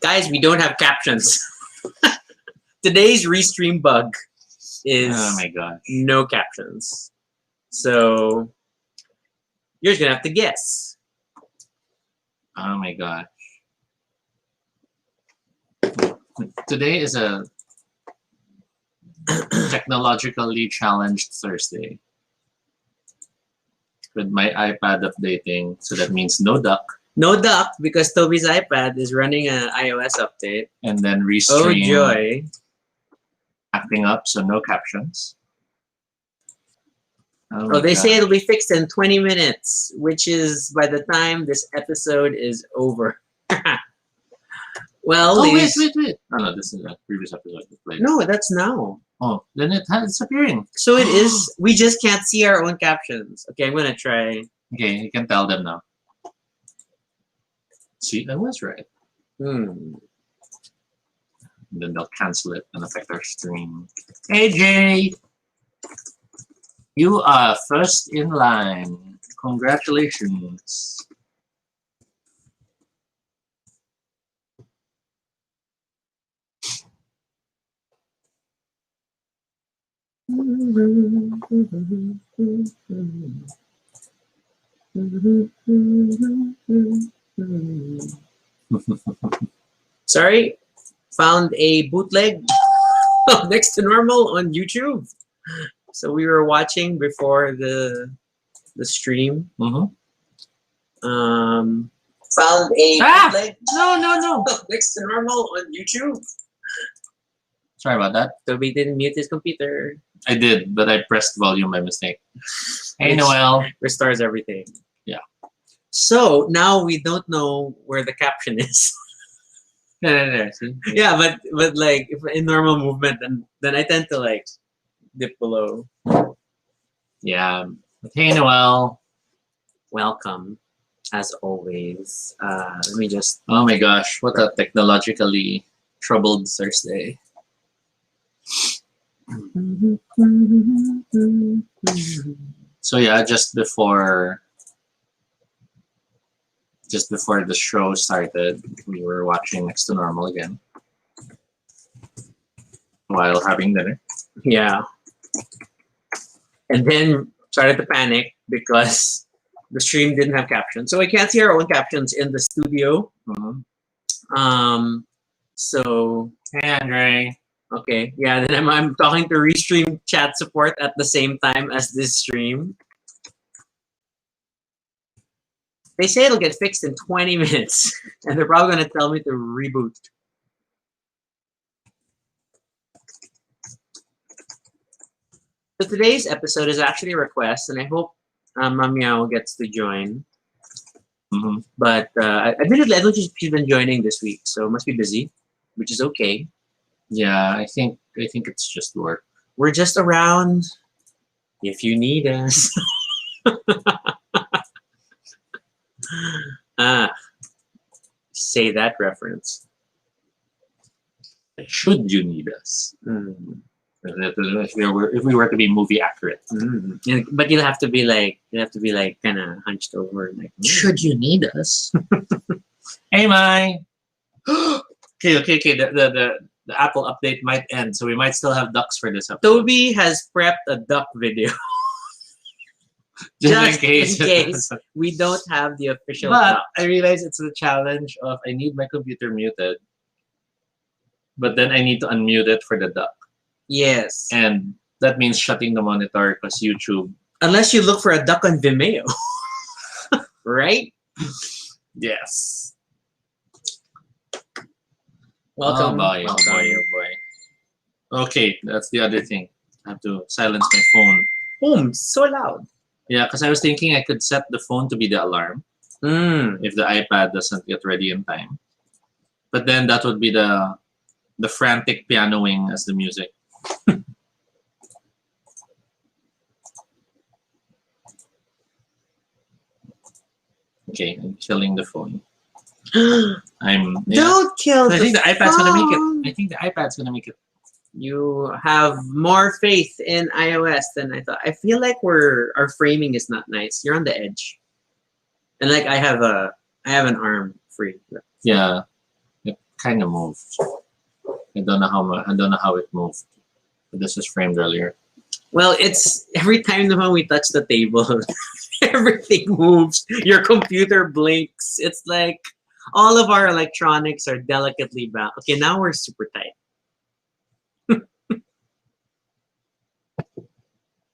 Guys, we don't have captions. Today's restream bug is Oh my gosh. no captions. So you're just gonna have to guess. Oh my gosh. Today is a technologically challenged Thursday. With my iPad updating, so that means no duck. No duck because Toby's iPad is running an iOS update. And then Oh restream joy. acting up, so no captions. Oh, my they say God. it'll be fixed in 20 minutes, which is by the time this episode is over. Well, Oh, wait, ladies. wait, wait. Oh, no, this is a previous episode. No, that's now. Oh, then it's appearing. So it is. We just can't see our own captions. Okay, I'm gonna try. Okay, you can tell them now. See, I was right. Hmm. And then they'll cancel it and affect our stream. Hey, Jay! You are first in line. Congratulations. Sorry, found a bootleg of Next to Normal on YouTube. So we were watching before the stream. Mm-hmm. Found a bootleg No. of Next to Normal on YouTube. Sorry about that. Toby didn't mute his computer. I did, but I pressed volume by mistake. Hey, Which Noel. restores everything. Yeah. So now we don't know where the caption is. There. See? Yeah, but like if in normal movement, then I tend to like dip below. Yeah. Hey, Noel. Welcome, as always. Let me just. Oh my gosh, what a technologically troubled Thursday. So yeah, just before the show started, we were watching Next to Normal again while having dinner. Yeah. And then started to panic because the stream didn't have captions. So I can't see our own captions in the studio. Mm-hmm. So Hey, Andre. okay, yeah. Then I'm talking to Restream chat support at the same time as this stream. They say it'll get fixed in 20 minutes, and they're probably gonna tell me to reboot. So today's episode is actually a request, and I hope Mamiao gets to join. Mm-hmm. But admittedly, I don't think she's been joining this week, so must be busy, which is okay. Yeah, I think it's just work. We're just around if you need us. Say that reference. Should you need us? Mm. If we were to be movie accurate. Mm. But you'll have to be like kind of hunched over, like Should you need us? Hey, Mai. Okay. The Apple update might end, so we might still have ducks for this episode. Toby has prepped a duck video. Just in case we don't have the official But duck. I realize it's the challenge of I need my computer muted, but then I need to unmute it for the duck. Yes. And that means shutting the monitor because YouTube. Unless you look for a duck on Vimeo. Right? Yes. Welcome. Oh boy. Okay, that's the other thing. I have to silence my phone. Boom, so loud. Yeah, because I was thinking I could set the phone to be the alarm if the iPad doesn't get ready in time. But then that would be the frantic pianoing as the music. Okay, I'm killing the phone. Don't kill I think the iPad's phone. gonna make it. I think the iPad's gonna make it. You have more faith in iOS than I thought. I feel like our framing is not nice. You're on the edge, and like I have an arm free. Yeah. kind of moved. I don't know I don't know how it moved. But this was framed earlier. Well, it's every time when we touch the table, everything moves. Your computer blinks. It's like all of our electronics are delicately bound. Okay, now we're super tight.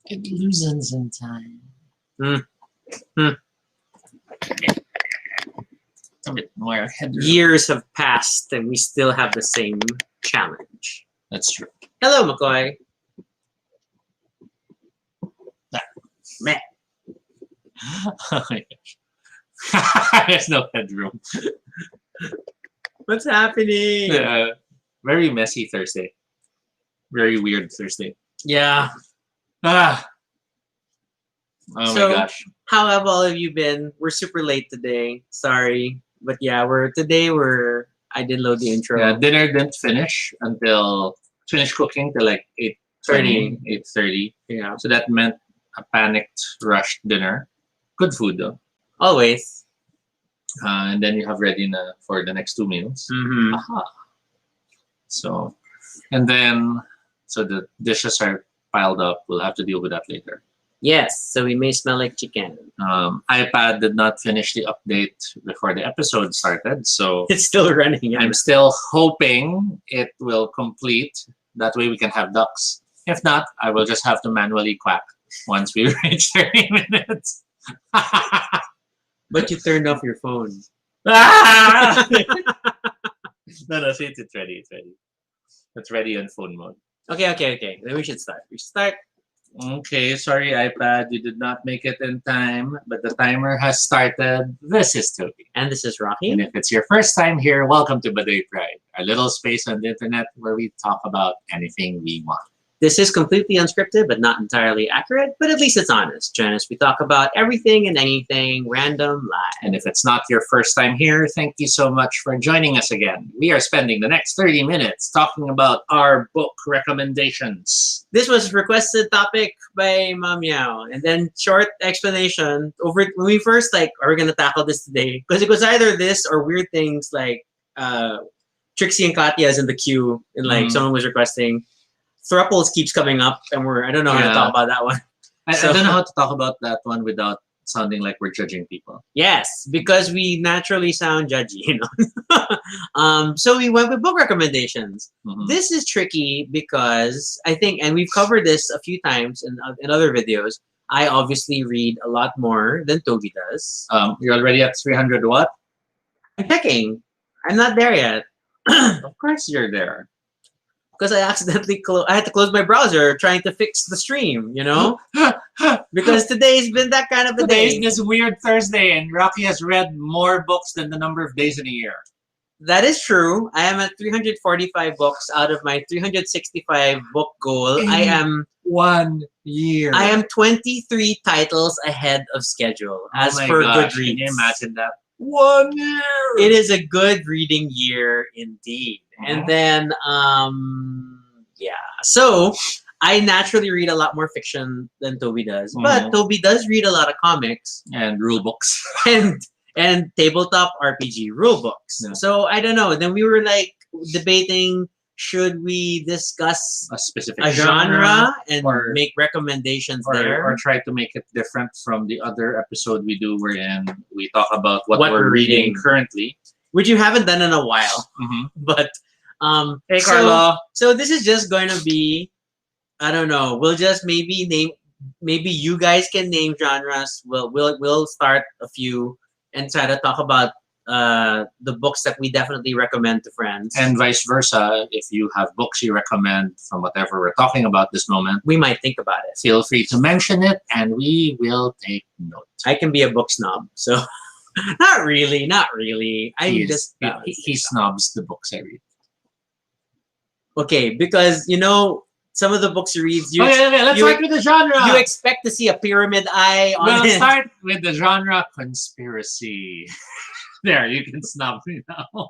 It loosens in time. A bit more headroom. Years have passed and we still have the same challenge. That's true. Hello, McCoy. Meh. Oh my gosh. There's no headroom. What's happening? Very messy Thursday. Very weird Thursday. Yeah. Ah. Oh So, my gosh. How have all of you been? We're super late today. Sorry. But yeah, I did load the intro. Yeah, dinner didn't finish until finished cooking till like 8:30. 8:30. Yeah. So that meant a panicked, rushed dinner. Good food though. Always. And then you have ready for the next 2 meals. Mm-hmm. Aha. So, and then, so the dishes are piled up. We'll have to deal with that later. Yes, so we may smell like chicken. iPad did not finish the update before the episode started, so It's still running. I'm still hoping it will complete. That way we can have ducks. If not, I will just have to manually quack once we reach 30 minutes. But you turned off your phone. Ah! No, see, it's ready. It's ready. It's ready on phone mode. Okay. Then we should start. Okay, sorry, iPad. You did not make it in time, but the timer has started. This is Toby. And this is Rocky. And if it's your first time here, welcome to Baduy Pride, a little space on the internet where we talk about anything we want. This is completely unscripted, but not entirely accurate, but at least it's honest. Join us. We talk about everything and anything, random, live. And if it's not your first time here, thank you so much for joining us again. We are spending the next 30 minutes talking about our book recommendations. This was a requested topic by Mom Meow. And then short explanation over when we first are we gonna tackle this today? Because it was either this or weird things like Trixie and Katya's in the queue and someone was requesting. Thruples keeps coming up, and I don't know how to talk about that one. I don't know how to talk about that one without sounding like we're judging people. Yes, because we naturally sound judgy, So we went with book recommendations. Mm-hmm. This is tricky because I think, and we've covered this a few times in other videos, I obviously read a lot more than Toby does. You're already at 300 what? I'm checking. I'm not there yet. Of course you're there. Because I accidentally I had to close my browser trying to fix the stream, Because today's been that kind of a day. Today's this weird Thursday, and Rocky has read more books than the number of days in a year. That is true. I am at 345 books out of my 365 book goal. I am 1 year. I am 23 titles ahead of schedule as per Goodreads. Can you imagine that? 1 year. It is a good reading year indeed. And then, So I naturally read a lot more fiction than Toby does. But Toby does read a lot of comics. And rule books. and tabletop RPG rule books. Yeah. So I don't know. Then we were debating, should we discuss a specific genre and make recommendations there? Or try to make it different from the other episode we do wherein we talk about what we're reading currently. Which you haven't done in a while. Mm-hmm. But hey, Carla. So this is just going to be, I don't know. We'll just maybe you guys can name genres. We'll start a few and try to talk about the books that we definitely recommend to friends. And vice versa. If you have books you recommend from whatever we're talking about this moment, we might think about it. Feel free to mention it, and we will take note. I can be a book snob, so. Not really. He snobs the books I read. Okay, because some of the books you read. Let's start with the genre. You expect to see a pyramid eye on We'll it. Start with the genre conspiracy. There, you can snub me now.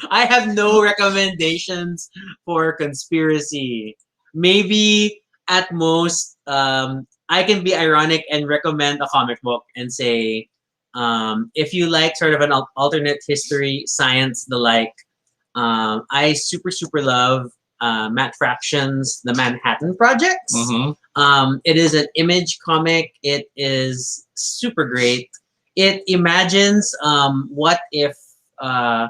I have no recommendations for conspiracy. Maybe at most, I can be ironic and recommend a comic book and say. If you like sort of an alternate history, science, the like, I super love Matt Fraction's The Manhattan Project. Mm-hmm. It is an image comic. It is super great. It imagines what if the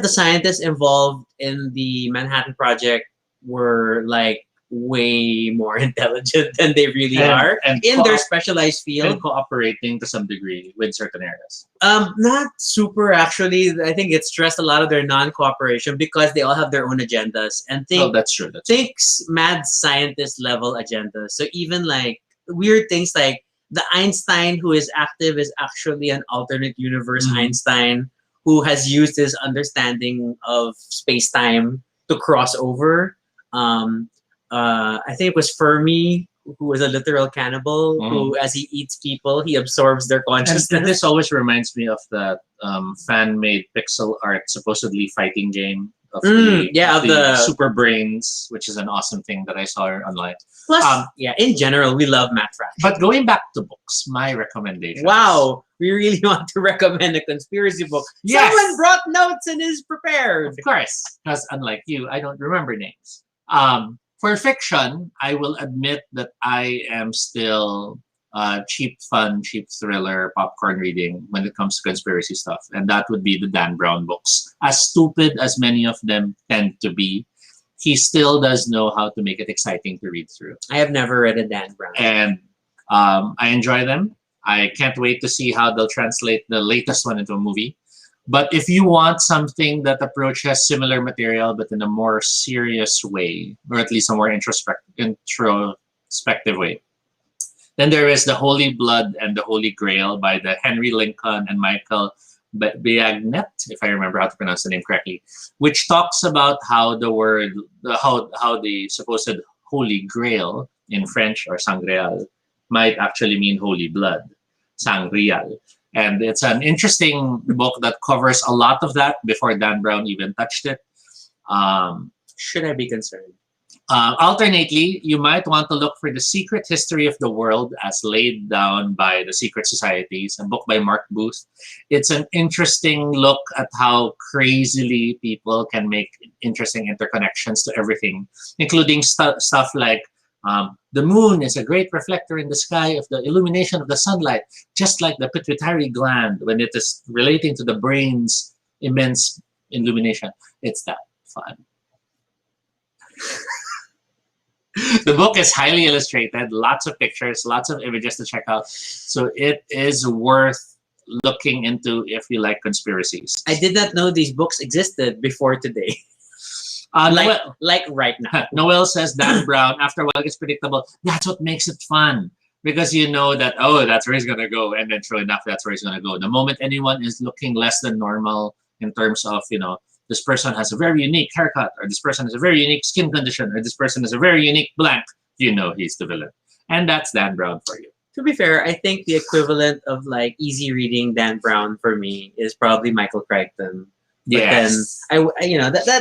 scientists involved in the Manhattan Project were like way more intelligent than they really are and in their specialized field. and cooperating to some degree with certain areas. Not super actually. I think it stressed a lot of their non-cooperation because they all have their own agendas and Oh, that's true. That's true. thinks mad scientist level agendas. So even like weird things like the Einstein who is active is actually an alternate universe Mhm. Einstein who has used his understanding of space time to cross over. I think it was Fermi who was a literal cannibal who, as he eats people, he absorbs their And consciousness. this always reminds me of that fan-made pixel art, supposedly fighting game of the Super Brains, which is an awesome thing that I saw online. Plus, in general, we love Matt Fraction. But going back to books, my recommendation. Wow, we really want to recommend a conspiracy book. Yes! Someone brought notes and is prepared. Of course, because unlike you, I don't remember names. For fiction, I will admit that I am still cheap fun, cheap thriller, popcorn reading when it comes to conspiracy stuff. And that would be the Dan Brown books. As stupid as many of them tend to be, he still does know how to make it exciting to read through. I have never read a Dan Brown. And I enjoy them. I can't wait to see how they'll translate the latest one into a movie. But if you want something that approaches similar material but in a more serious way, or at least a more introspective way, then there is The Holy Blood and the Holy Grail by the Henry Lincoln and Michael Biagnet, if I remember how to pronounce the name correctly, which talks about how how the supposed Holy Grail in French or sangreal might actually mean holy blood, sangreal. And it's an interesting book that covers a lot of that before Dan Brown even touched it. Should I be concerned? Alternately, you might want to look for The Secret History of the World as laid down by the Secret Societies, a book by Mark Booth. It's an interesting look at how crazily people can make interesting interconnections to everything, including stuff like the moon is a great reflector in the sky of the illumination of the sunlight, just like the pituitary gland when it is relating to the brain's immense illumination. It's that fun. The book is highly illustrated, lots of pictures, lots of images to check out. So it is worth looking into if you like conspiracies. I did not know these books existed before today. Like right now. Noel says Dan Brown, after a while, gets predictable. That's what makes it fun. Because you know that, oh, that's where he's going to go. And then sure enough, that's where he's going to go. The moment anyone is looking less than normal in terms of, this person has a very unique haircut, or this person has a very unique skin condition, or this person has a very unique blank, he's the villain. And that's Dan Brown for you. To be fair, I think the equivalent of like easy reading Dan Brown for me is probably Michael Crichton. But yes. Then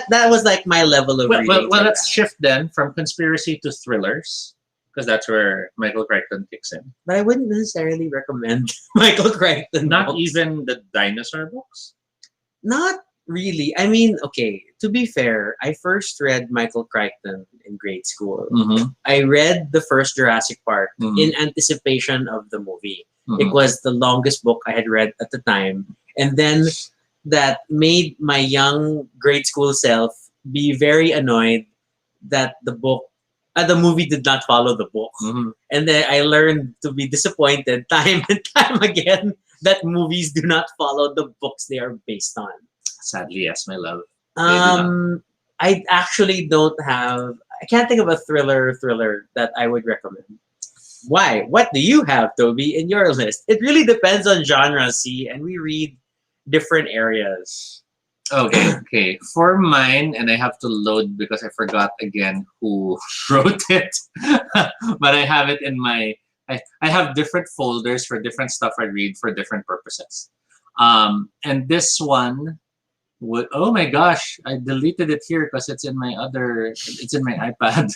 that was like my level of reading. Well, let's shift then from conspiracy to thrillers, because that's where Michael Crichton kicks in. But I wouldn't necessarily recommend Michael Crichton. Not books. even the dinosaur books? Not really. I mean, okay, to be fair, I first read Michael Crichton in grade school. Mm-hmm. I read the first Jurassic Park in anticipation of the movie. Mm-hmm. It was the longest book I had read at the time. And then that made my young grade school self be very annoyed that the movie did not follow the book. Mm-hmm. And then I learned to be disappointed time and time again that movies do not follow the books they are based on. Sadly, yes, my love. I actually I can't think of a thriller that I would recommend. Why? What do you have, Toby, in your list? It really depends on genre, see, and we read different areas. Okay. For mine, and I have to load because I forgot again who wrote it, but I have it in my. I have different folders for different stuff I read for different purposes. And this one would. Oh my gosh! I deleted it here because it's in my It's in my iPad.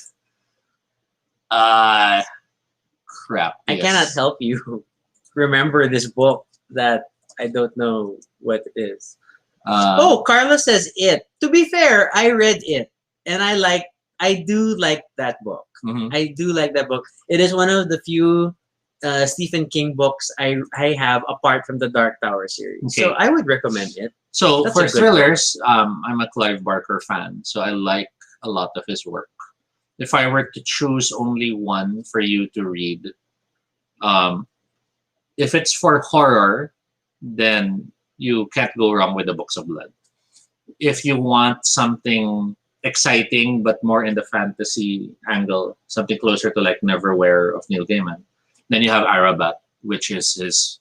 Crap. I cannot help you remember this book that I don't know what it is. Oh, Carlos says it. To be fair, I read it, and I do like that book. mhm. I do like that book. It is one of the few Stephen King books I have apart from the Dark Tower series. So Okay. I would recommend it. So That's a for good book. thrillers, I'm a Clive Barker fan, so I like a lot of his work. If I were to choose only one for you to read, um, if it's for horror, then you can't go wrong with the Books of Blood. If you want something exciting but more in the fantasy angle, something closer to like Neverwhere of Neil Gaiman, then you have Arabat, which is his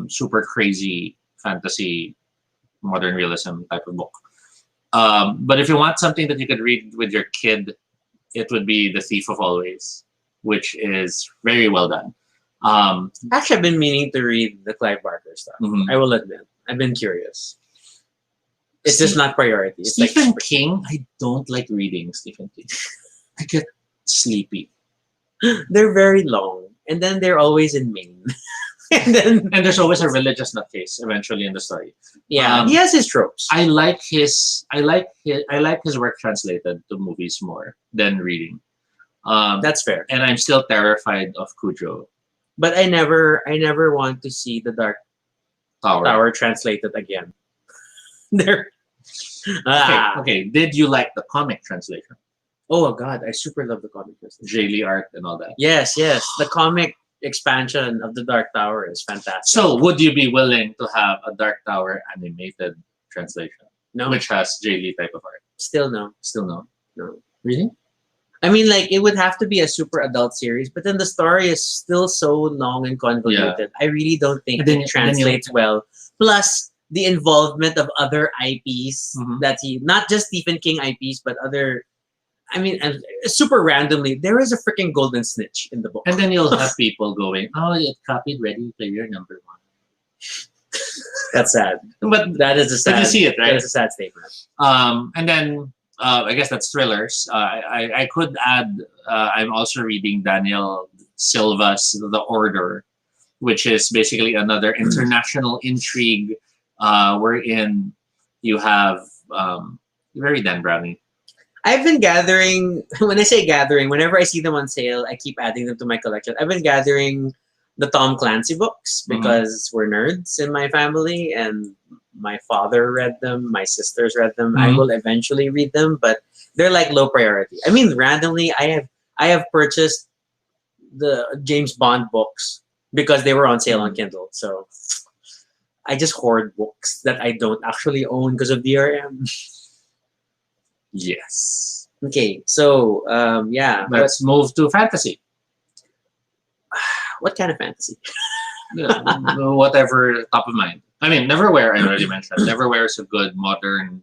super crazy fantasy modern realism type of book. But if you want something that you could read with your kid, it would be The Thief of Always, which is very well done. Actually, I've been meaning to read the Clive Barker stuff. Mhm. I will admit, I've been curious. It's just Steve- not priority. It's Stephen like King, I don't like reading Stephen King. I get sleepy. they're very long, and then they're always in Maine, and then And there's always a religious nutcase eventually in the story. yeah, he has his tropes. I like his work translated to movies more than reading. That's fair. And I'm still terrified of Cujo But I never want to see the Dark Tower. Tower translated again. There. Okay, Ah. okay. Did you like the comic translation? Oh God, I super love the comic translation. J. Lee art and all that. Yes, yes. The comic expansion of the Dark Tower is fantastic. So would you be willing to have a Dark Tower animated translation, No, which has J. Lee type of art? still no. Still no. No. Really? I mean, like it would have to be a super adult series, but then the story is still so long and convoluted. I really don't think And then- it translates well. Plus, the involvement of other IPs Mhm. that he, not just Stephen King IPs, but other. I mean, and super randomly, there is a freaking golden snitch in the book. And then you'll have people going, "Oh, it copied Ready Player Number One." That's sad. But That is a sad. you see it, right? That is a sad statement. And then I guess that's thrillers. I could add. I'm also reading Daniel Silva's The Order, which is basically another international intrigue, wherein you have very Dan Browning. I've been gathering. When I say gathering, whenever I see them on sale, I keep adding them to my collection. I've been gathering the Tom Clancy books because we're nerds in my family, and my father read them, my sisters read them. I Mhm. will eventually read them, but they're like low priority. I mean, randomly, I have purchased the James Bond books because they were on sale on Kindle. So I just hoard books that I don't actually own because of DRM. Yes. Okay, so yeah, but Let's move to fantasy. what kind of fantasy? Whatever top of mind. I mean, Neverwhere. I already mentioned. Neverwhere is a good modern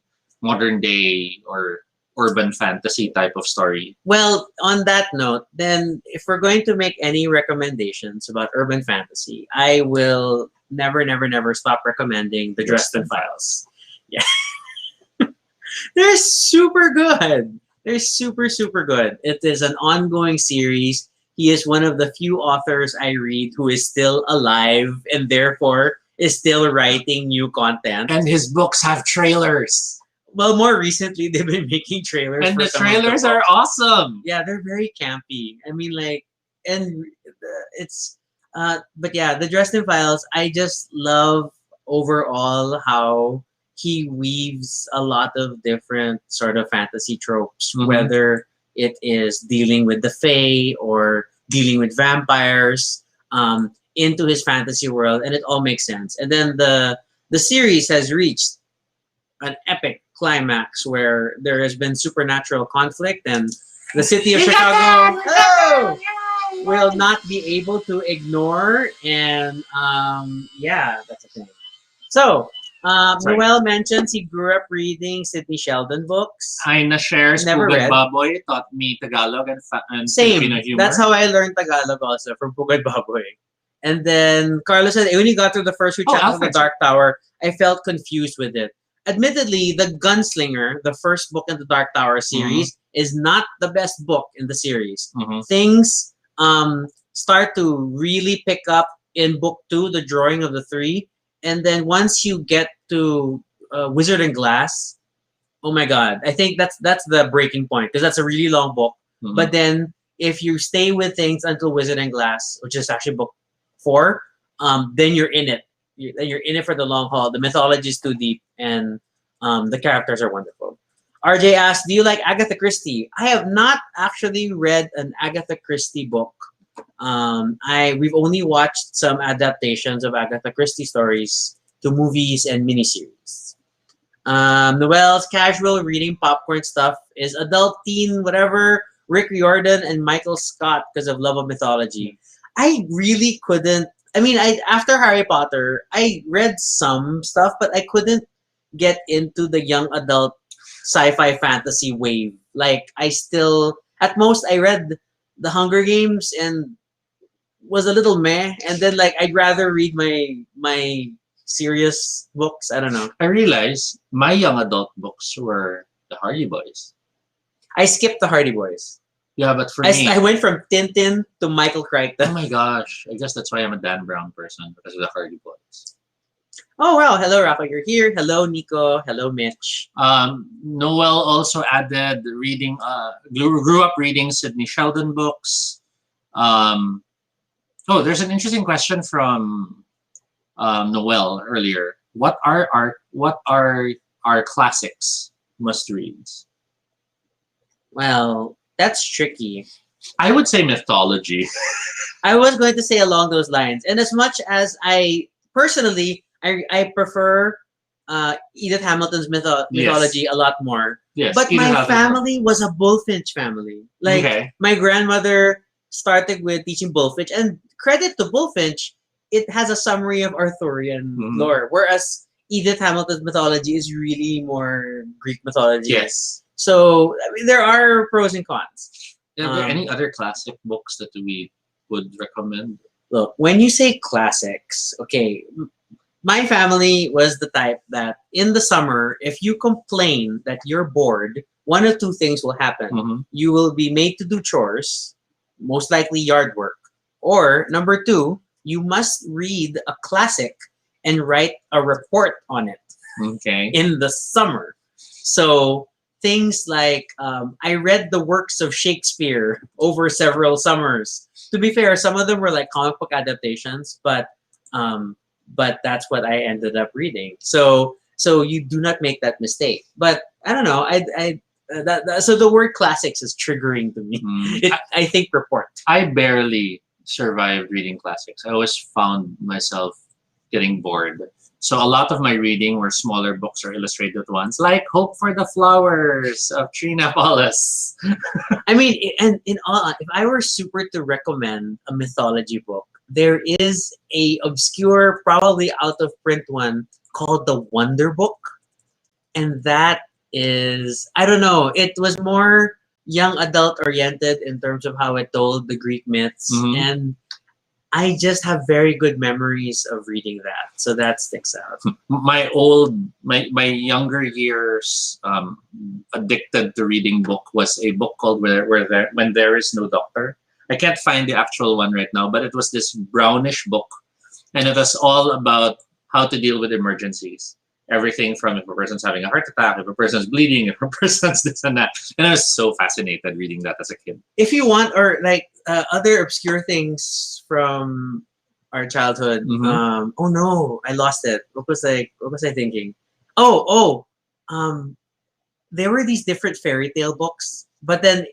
day or urban fantasy type of story. Well, on that note, then if we're going to make any recommendations about urban fantasy, I will never stop recommending the Dresden Files. Yeah. They're super good. They're super good. It is an ongoing series. He is one of the few authors I read who is still alive and therefore is still writing new content. And his books have trailers. Well, more recently, they've been making trailers. And for the some of trailers books. are awesome. Yeah, they're very campy. I mean, like, and it's, but yeah, the Dresden Files, I just love overall how he weaves a lot of different sort of fantasy tropes, Mhm. whether it is dealing with the Fae or dealing with vampires, into his fantasy world, and it all makes sense. And then the series has reached an epic climax where there has been supernatural conflict, and the city of Chicago will not be able to ignore. And yeah, that's a thing. So, Sorry. Noel mentions he grew up reading Sidney Sheldon books. Aina shares Never Pugad read. Baboy taught me Tagalog and Same. Filipino humor. That's how I learned Tagalog also, from Pugad Baboy. And then Carlos said, when he got through the first few Oh, chapters of the Alfred. Dark Tower, I felt confused with it. Admittedly, The Gunslinger, the first book in the Dark Tower series, is not the best book in the series. Mhm. Things start to really pick up in book 2, the drawing of the three. And then once you get to Wizard and Glass. Oh my god! I think that's the breaking point because that's a really long book. Mhm. But then if you stay with things until Wizard and Glass, which is actually book 4, then you're in it. You're in it for the long haul. The mythology is too deep, and the characters are wonderful. RJ asked, "Do you like Agatha Christie?" I have not actually read an Agatha Christie book. We've only watched some adaptations of Agatha Christie stories to movies and miniseries. Noel's casual reading popcorn stuff is adult, teen, whatever. Rick Riordan and Michael Scott because of love of mythology. I really couldn't. I mean, I after Harry Potter, I read some stuff, but I couldn't get into the young adult sci-fi fantasy wave. Like I still, at most, I read the Hunger Games and was a little meh. And then like I'd rather read my serious books. I don't know. I realized my young adult books were the Hardy Boys. I skipped the Hardy Boys. Yeah, but for me, I went from Tintin to Michael oh Crichton. my gosh, I guess that's why I'm a Dan Brown person because of the Hardy Boys. Oh wow! Hello, Rafa. You're here. Hello, Nico. Hello, Mitch. Noel also added reading. Grew up reading Sidney Sheldon books. Oh, there's an interesting question from Noel earlier. What are our classics must reads? Well, that's tricky. I would say mythology. I was going to say along those lines, and as much as I personally, I prefer Edith Hamilton's mythology a lot more. Yes, But Edith my Hamilton. family was a Bullfinch family. Like Okay. my grandmother started with teaching Bullfinch, and credit to Bullfinch, it has a summary of Arthurian Mhm. lore, whereas Edith Hamilton's mythology is really more Greek mythology. Yes. So I mean, there are pros and cons. Are there Um, any other classic books that we would recommend? Look, when you say classics, okay, my family was the type that in the summer, if you complain that you're bored, one of two things will happen. Mhm. You will be made to do chores, most likely yard work, or number two, you must read a classic and write a report on it Okay. in the summer. So things like I read the works of Shakespeare over several summers. To be fair, some of them were like comic book adaptations, but that's what I ended up reading. So you do not make that mistake. But I don't know. So the word classics is triggering to me. Mm. I think report. I barely survived reading classics. I always found myself getting bored. So a lot of my reading were smaller books or illustrated ones, like Hope for the Flowers of Trina Paulus. I mean, and in all, if I were super to recommend a mythology book, there is a obscure, probably out of print one called the Wonder Book, and that is I don't know. It was more young adult oriented in terms of how it told the Greek myths, Mhm. and I just have very good memories of reading that, so that sticks out. My younger years addicted to reading book was a book called When There Is No Doctor. I can't find the actual one right now, but it was this brownish book, and it was all about how to deal with emergencies. Everything from if a person's having a heart attack, if a person's bleeding, if a person's this and that. And I was so fascinated reading that as a kid. If you want, or like other obscure things from our childhood. Mhm. Oh no, I lost it. What was I thinking? Oh, there were these different fairy tale books, but then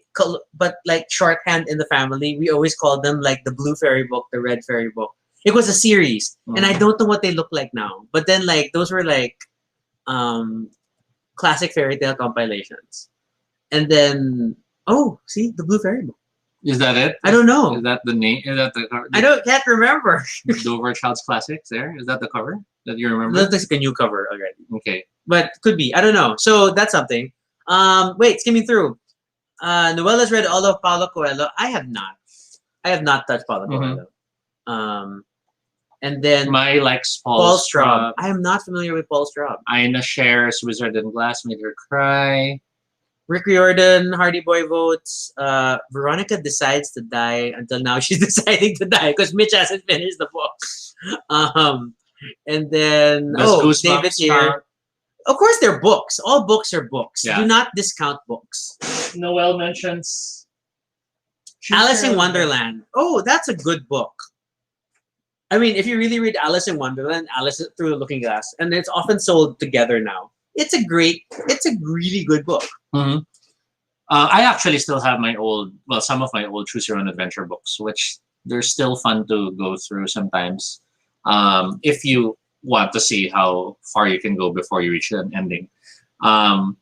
but like shorthand in the family, we always called them like the blue fairy book, the red fairy book. It was a series, and I Mhm. don't know what they look like now. But then like those were like um classic fairy tale compilations. And then see the blue fairy book. Is that it? I don't know. Is that the name? Is that the Can't remember. Dover Child's Classics there? Is that the cover that you remember? Looks like a new cover already, Okay. but could be. I don't know. So that's something. Wait, skimming through. Noel has read all of Paulo Coelho. I have not. I have not touched Paulo Mhm. Coelho. And then My likes Paul Straub. I am not familiar with Paul Straub. Ina shares Wizard and Glass made her cry. Rick Riordan, Hardy Boy votes. Veronica decides to die. Until now, she's deciding to die because Mitch hasn't finished the book. And then Does Goosebumps David here. count? Of course, they're books. All books are books. Yeah. Do not discount books. Noel mentions Alice in Wonderland. Oh, that's a good book. I mean, if you really read Alice in Wonderland, Alice Through the Looking Glass, and it's often sold together now. It's a really good book. Hmm. I actually still have some of my old Choose Your Own Adventure books, which they're still fun to go through sometimes. If you want to see how far you can go before you reach an ending. Um,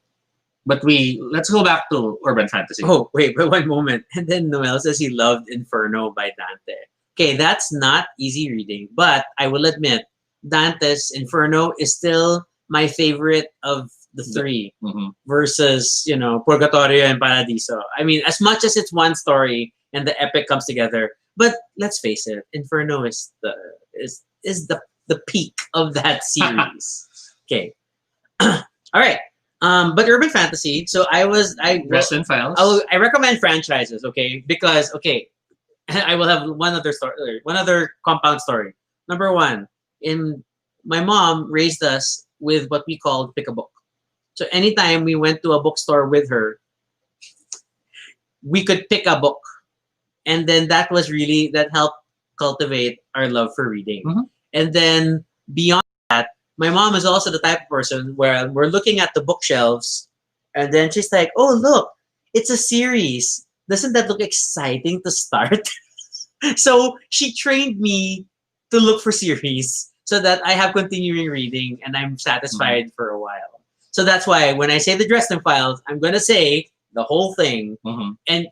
but let's go back to urban fantasy. Oh, wait, but one moment. And then Noel says he loved Inferno by Dante. Okay, that's not easy reading, but I will admit, Dante's Inferno is still my favorite of the three Mhm. versus, Purgatorio and Paradiso. I mean, as much as it's one story and the epic comes together, but let's face it, Inferno is the peak of that series. Okay. All right. But urban fantasy. So Dresden Files. I recommend franchises, okay? Because I will have one other story, one other compound story. Number one, in my mom raised us with what we called pick a book. So anytime we went to a bookstore with her, we could pick a book, and then that helped cultivate our love for reading. Mhm. And then beyond that, my mom is also the type of person where we're looking at the bookshelves, and then she's like, "Oh, look, it's a series. Doesn't that look exciting to start?" So she trained me to look for series so that I have continuing reading and I'm satisfied for a while. So that's why when I say the Dresden Files, I'm gonna say the whole thing. Mhm. And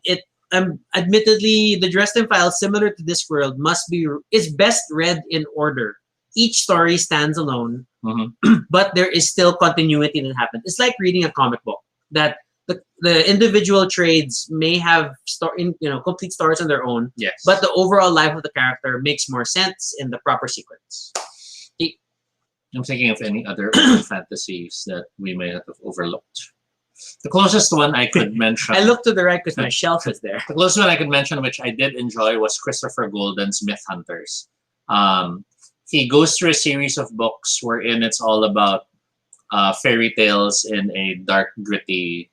admittedly, the Dresden Files, similar to Discworld, is best read in order. Each story stands alone, Mhm. but there is still continuity that happens. It's like reading a comic book that the individual trades may have complete stories on their own, Yes. but the overall life of the character makes more sense in the proper sequence. I'm thinking of any other urban fantasies that we may have overlooked. The closest one I could mention. I look to the right because my shelf is there. The closest one I could mention, which I did enjoy, was Christopher Golden's Myth Hunters. He goes through a series of books wherein it's all about fairy tales in a dark, gritty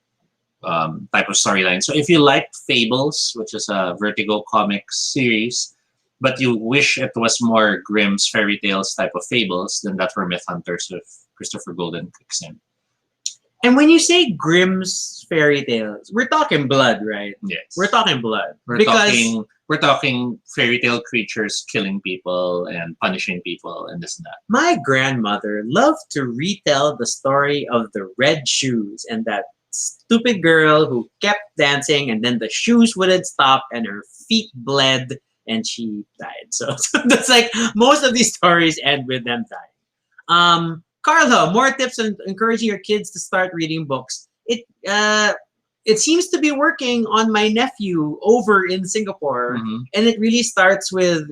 type of storyline. So if you like Fables, which is a Vertigo comics series, but you wish it was more Grimm's fairy tales type of fables, then that's where Myth Hunters with Christopher Golden kicks in. And when you say Grimm's fairy tales, we're talking blood, right? Yes. We're talking blood. We're talking fairy tale creatures killing people and punishing people and this and that. My grandmother loved to retell the story of the red shoes and that stupid girl who kept dancing and then the shoes wouldn't stop and her feet bled and she died. So that's like most of these stories end with them dying. Carlo, more tips on encouraging your kids to start reading books. It seems to be working on my nephew over in Singapore, Mhm. and it really starts with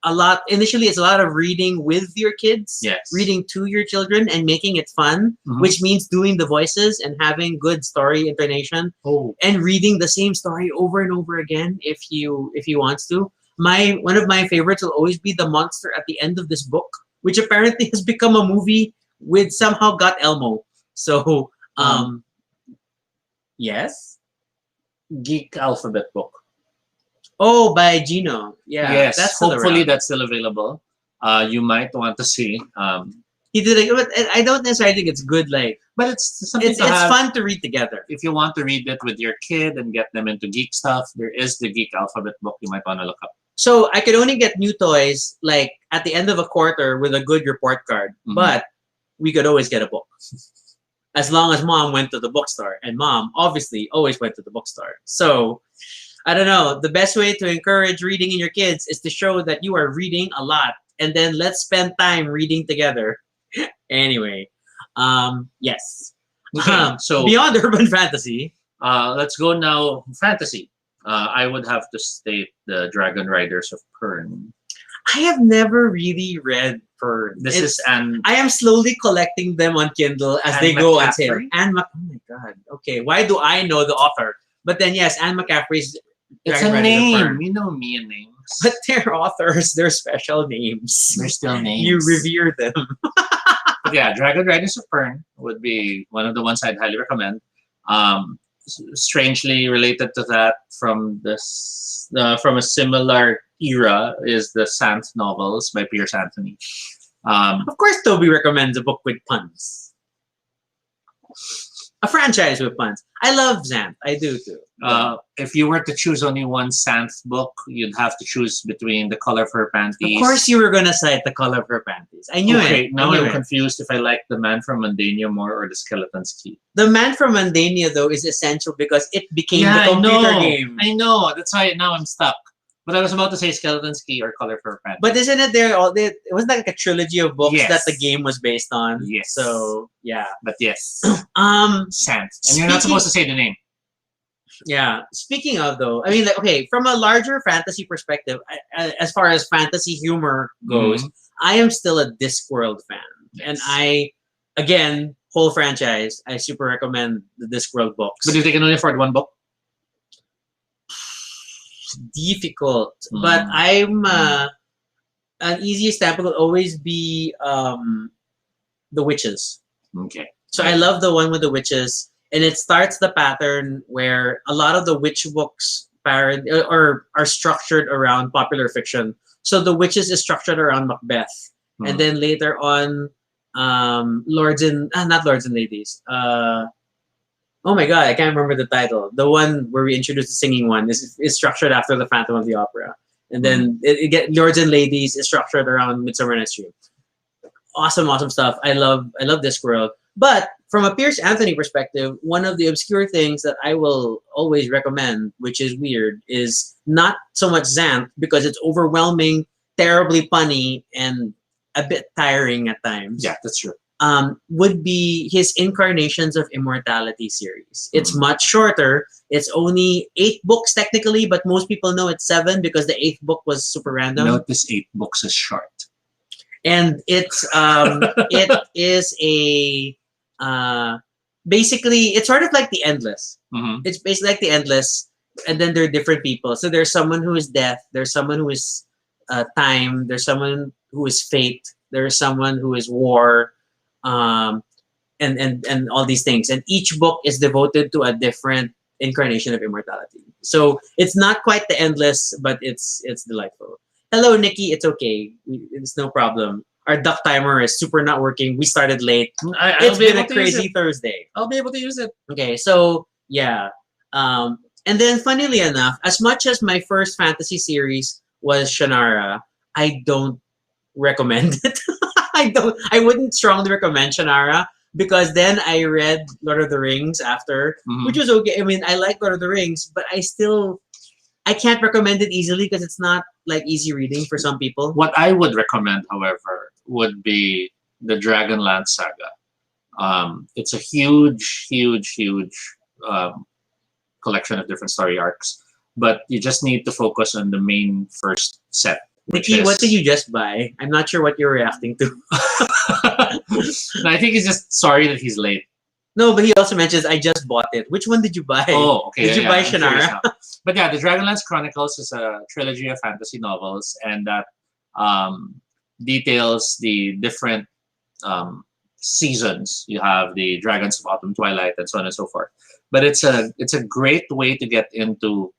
a lot. Initially, it's a lot of reading with your kids, Yes. reading to your children, and making it fun, Mhm. which means doing the voices and having good story intonation, and reading the same story over and over again if he wants to. One of my favorites will always be the monster at the end of this book, which apparently has become a movie with somehow got Elmo. So yes. Geek Alphabet book. Oh, by Gino. Yeah. Yes. That's still Hopefully around. that's still available. You might want to see. He did it, but I don't necessarily think it's good. Like, But it's something it's to have. fun to read together. If you want to read it with your kid and get them into geek stuff, there is the Geek Alphabet book you might want to look up. So I could only get new toys like at the end of a quarter with a good report card, Mhm. but we could always get a book. As long as mom went to the bookstore, and mom obviously always went to the bookstore. So I don't know. The best way to encourage reading in your kids is to show that you are reading a lot, and then let's spend time reading together. Anyway, yes. Okay, so beyond urban fantasy, let's go now. Fantasy. I would have to state the Dragon Riders of Pern. I have never really read Pern. This is Anne. I am slowly collecting them on Kindle as Anne they go on sale. McCaffrey? Oh my god. Okay, why do I know the author? But then yes, Anne McCaffrey's It's Dragon a Riders of Pern. name. You know me and names. But they're authors, they're special names. They're still names. You revere them. But yeah, Dragon Riders of Pern would be one of the ones I'd highly recommend. Strangely related to that, from a similar era, is the Sant novels by Pierce Anthony. Of course, Toby recommends a book with puns. A franchise with puns. I love Xanth. I do too. If you were to choose only one Sant book, you'd have to choose between The Color of Her Panties. Of course, you were gonna cite The Color of Her Panties. I knew Okay, it. now I knew I'm it. confused if I like The Man from Mundania more or The Skeleton's Key. The Man from Mundania, though, is essential because it became the I computer know. game. I know. That's why now I'm stuck. But I was about to say Skeleton's Key or Color of Her Panties. But isn't it there? It wasn't like a trilogy of books Yes. that the game was based on. Yes. So yeah. But yes, Sant. and you're not supposed to say the name. Yeah. Speaking of though, I mean, like, okay, from a larger fantasy perspective, as far as fantasy humor goes, I am still a Discworld fan, and again, whole franchise, I super recommend the Discworld books. But if they can only afford one book, Difficult, but I'm an easy example will always be the witches. okay. So I love the one with the witches, and it starts the pattern where a lot of the witch books or are structured around popular fiction. So the witches is structured around Macbeth, and then later on, not Lords and Ladies. Oh my god, I can't remember the title. The one where we introduced the singing one is structured after the Phantom of the Opera, and then Lords and Ladies is structured around Midsummer Night's Dream. Awesome stuff. I love Discworld. But from a Pierce Anthony perspective, one of the obscure things that I will always recommend, which is weird, is not so much Xanth because it's overwhelming, terribly punny, and a bit tiring at times. Yeah, that's true. Would be his Incarnations of Immortality series. It's much shorter. It's only 8 books technically, but most people know it's 7 because the 8th book was super random. Note this 8 books is short. And it's it is a basically it's sort of like the Endless. It's basically like the Endless, and then there are different people. So there's someone who is death. There's someone who is time. There's someone who is fate. There's someone who is war. And all these things, and each book is devoted to a different incarnation of immortality. So it's not quite the Endless, but it's delightful. Hello, Nikki. It's okay. It's no problem. Our duck timer is super not working. We started late. It's been a crazy Thursday. I'll be able to use it. Okay, so yeah. And then, funnily enough, as much as my first fantasy series was Shannara, I don't recommend it. I wouldn't strongly recommend Shannara because then I read Lord of the Rings after, which was okay. I mean, I like Lord of the Rings, but I can't recommend it easily because it's not like easy reading for some people. What I would recommend, however, would be the Dragonlance saga. It's a huge collection of different story arcs, but you just need to focus on the main first set. Nikki, what did you just buy? I'm not sure what you're reacting to. I think he's just sorry that he's late. No, but he also mentions, I just bought it. Which one did you buy? Oh, okay. Did you buy Shannara? But yeah, the Dragonlance Chronicles is a trilogy of fantasy novels, and that details the different seasons. You have the Dragons of Autumn, Twilight, and so on and so forth. But it's a great way to get into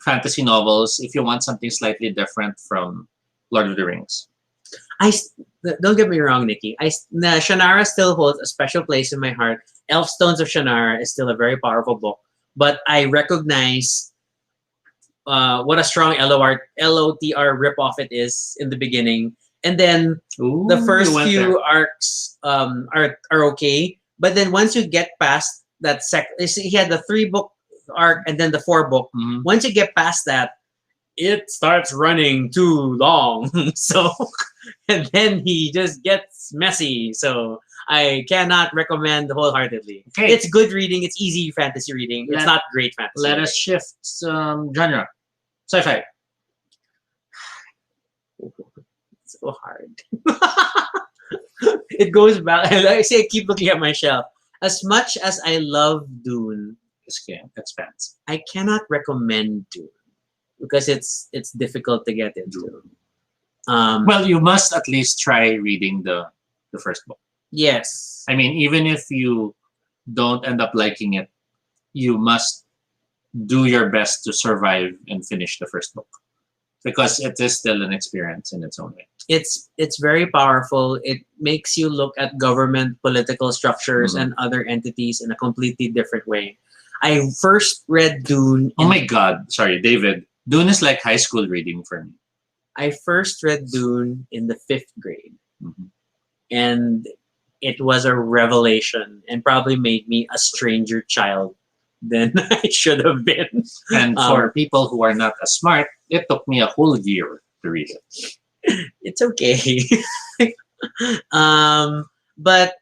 fantasy novels if you want something slightly different from Lord of the Rings. Don't get me wrong, Nikki. Shannara still holds a special place in my heart. Elfstones of Shannara is still a very powerful book, but I recognize what a strong LOTR ripoff it is in the beginning, and then the first few arcs are okay, but then once you get past that he had the 3-book arc and then the 4-book. Once you get past that, it starts running too long. So, and then he just gets messy. So I cannot recommend wholeheartedly. Okay. It's good reading. It's easy fantasy reading. It's not great fantasy. Let us shift genre. Sci-fi. It's so hard. It goes back. I keep looking at my shelf. As much as I love Dune, Expanse. I cannot recommend Dune because it's difficult to get into. Well, you must at least try reading the first book. Yes. I mean, even if you don't end up liking it, you must do your best to survive and finish the first book because it is still an experience in its own way. It's very powerful. It makes you look at government, political structures, Mhm. and other entities in a completely different way. I first read Dune. Oh my God. Sorry, David. Dune is like high school reading for me. I first read Dune in the fifth grade, Mhm. and it was a revelation, and probably made me a stranger child than I should have been. And Um, for people who are not as smart, it took me a whole year to read it. it's okay. um, but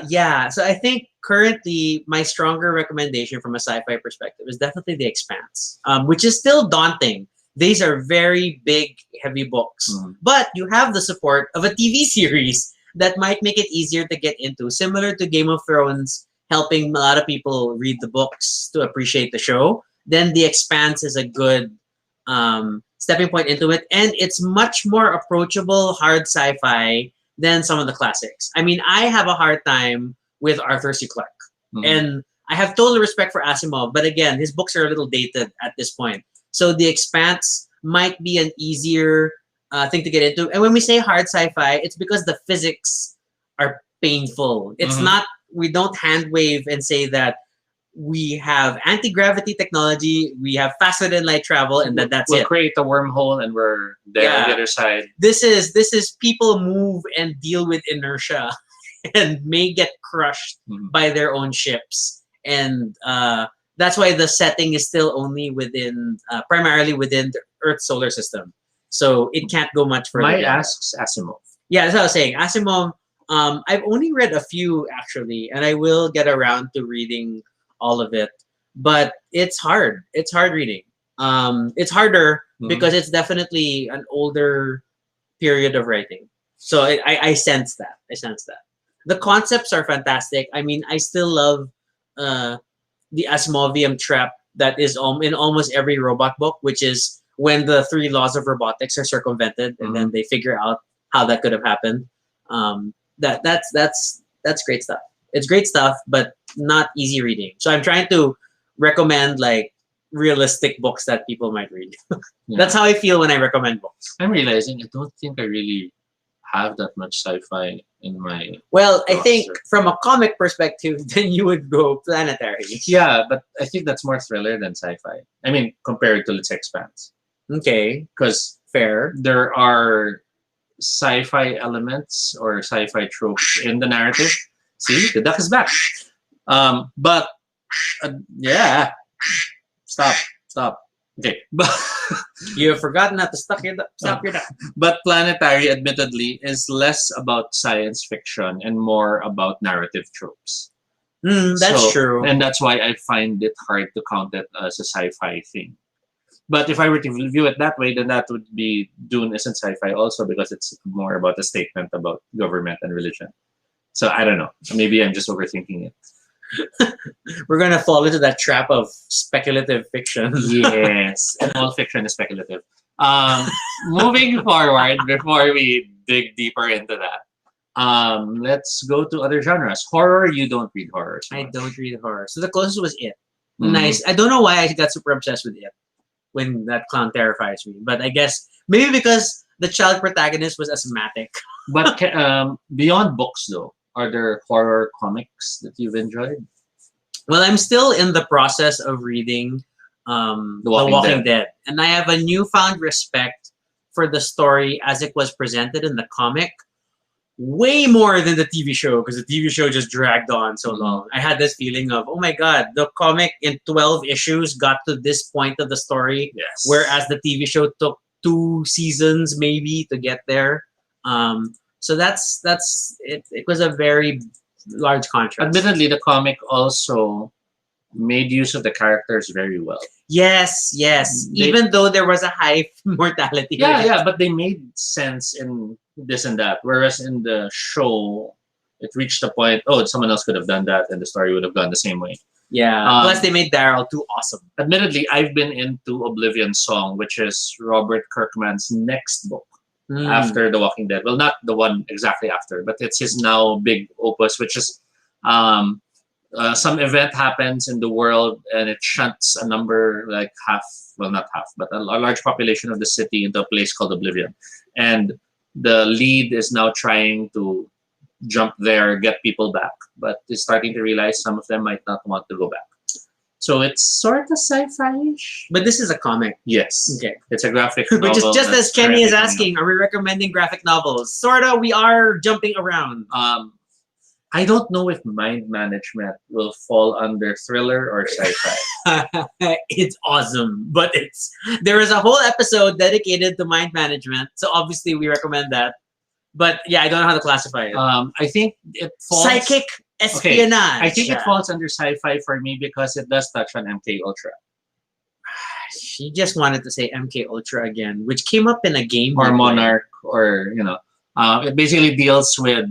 yeah, so I think currently my stronger recommendation from a sci-fi perspective is definitely The Expanse, which is still daunting. These are very big, heavy books, Mhm. but you have the support of a TV series that might make it easier to get into, similar to Game of Thrones, helping a lot of people read the books to appreciate the show. Then The Expanse is a good stepping point into it, and it's much more approachable, hard sci-fi than some of the classics. I mean, I have a hard time with Arthur C. Clarke, Mhm. and I have total respect for Asimov, but again, his books are a little dated at this point. So The Expanse might be an easier thing to get into. And when we say hard sci-fi, it's because the physics are painful. It's Mhm. not, we don't hand wave and say that we have anti-gravity technology, we have faster than light travel, and that's We'll it. create a wormhole and we're there on the Yeah. other side. This is people move and deal with inertia and may get crushed Mhm. by their own ships, and that's why the setting is still only within primarily within the Earth solar system, so it can't go much further My than that. asks Asimov. Yeah, that's what I was saying. Asimov, I've only read a few actually, and I will get around to reading all of it. But it's hard. It's hard reading. It's harder Mhm. because it's definitely an older period of writing. So I sense that. I sense that. The concepts are fantastic. I mean, I still love uh, the Asimovian trap that is in almost every robot book, which is when the three laws of robotics are circumvented, and then Mhm. they figure out how that could have happened. That's great stuff. It's great stuff, but not easy reading. So I'm trying to recommend like realistic books that people might read. Yeah. That's how I feel when I recommend books. I'm realizing I don't think I really have that much sci-fi in my Well, I think roster. from a comic perspective, then you would go planetary. Yeah, but I think that's more thriller than sci-fi. I mean, compared to Let's Expanse, Okay, because fair. there are sci-fi elements or sci-fi tropes in the narrative. See, the duck is back. But yeah, stop, stop. Okay, but You have forgotten not to stop your duck. but Planetary, admittedly, is less about science fiction and more about narrative tropes. That's So, true. and that's why I find it hard to count it as a sci-fi thing. But if I were to view it that way, then that would be Dune isn't sci-fi also because it's more about a statement about government and religion. So I don't know. Maybe I'm just overthinking it. We're gonna fall into that trap of speculative fiction. Yes, and all fiction is speculative. Moving forward, before we dig deeper into that, let's go to other genres. Horror, you don't read horror. So I much. don't read horror, so the closest was It. Mhm. Nice. I don't know why I got super obsessed with It when that clown terrifies me, but I guess maybe because the child protagonist was asthmatic. But beyond books, though, are there horror comics that you've enjoyed? Well, I'm still in the process of reading The The Walking Walking Dead. Dead, and I have a newfound respect for the story as it was presented in the comic, way more than the TV show, because the TV show just dragged on so Mhm. long. I had this feeling of, oh my god, the comic in 12 issues got to this point of the story, Yes. whereas the TV show took 2 seasons maybe to get there. So that's it. It was a very large contrast. Admittedly, the comic also made use of the characters very well. Yes, yes. They- Even though there was a high mortality Yeah, rate. yeah, but they made sense in this and that. Whereas in the show, it reached a point, oh, someone else could have done that and the story would have gone the same way. Yeah. Plus, they made Daryl too awesome. Admittedly, I've been into Oblivion Song, which is Robert Kirkman's next book. after The Walking Dead. Well, not the one exactly after, but it's his now big opus, which is um, some event happens in the world and it shunts a number like half, well, not half, but a large population of the city into a place called Oblivion. And the lead is now trying to jump there, get people back, but is starting to realize some of them might not want to go back. So it's sort of sci-fi-ish. But this is a comic. Yes. Okay. It's a graphic novel. Which is just that's as Kenny is currently coming asking, are we recommending graphic novels? Sorta, we are jumping around. out. I don't know if Mind Management will fall under thriller or sci-fi. It's awesome, but there is a whole episode dedicated to mind management, so obviously we recommend that. But yeah, I don't know how to classify it. I think it falls... Psychic espionage. I think it falls under sci-fi for me because it does touch on MK Ultra. She just wanted to say MK Ultra again, which came up in a game. Or Monarch, or, it basically deals with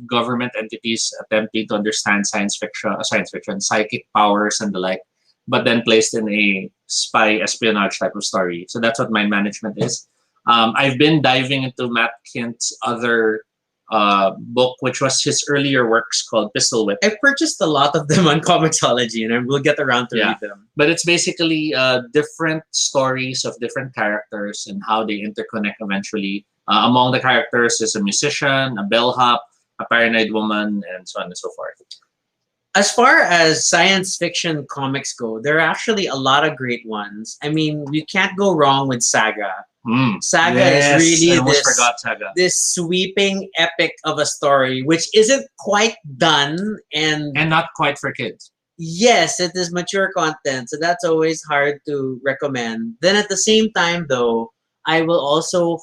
government entities attempting to understand science fiction, psychic powers and the like, but then placed in a spy espionage type of story. So that's what Mind Management is. I've been diving into Matt Kint's other book, which was his earlier works called Pistol Whip. I've purchased a lot of them on Comixology, and I will get around to read them. But it's basically different stories of different characters and how they interconnect eventually. Among the characters is a musician, a bellhop, a paranoid woman, and so on and so forth. As far as science fiction comics go, there are actually a lot of great ones. I mean, you can't go wrong with Saga. Saga is really this sweeping epic of a story, which isn't quite done and not quite for kids. Yes, it is mature content, so that's always hard to recommend. Then at the same time, though, I will also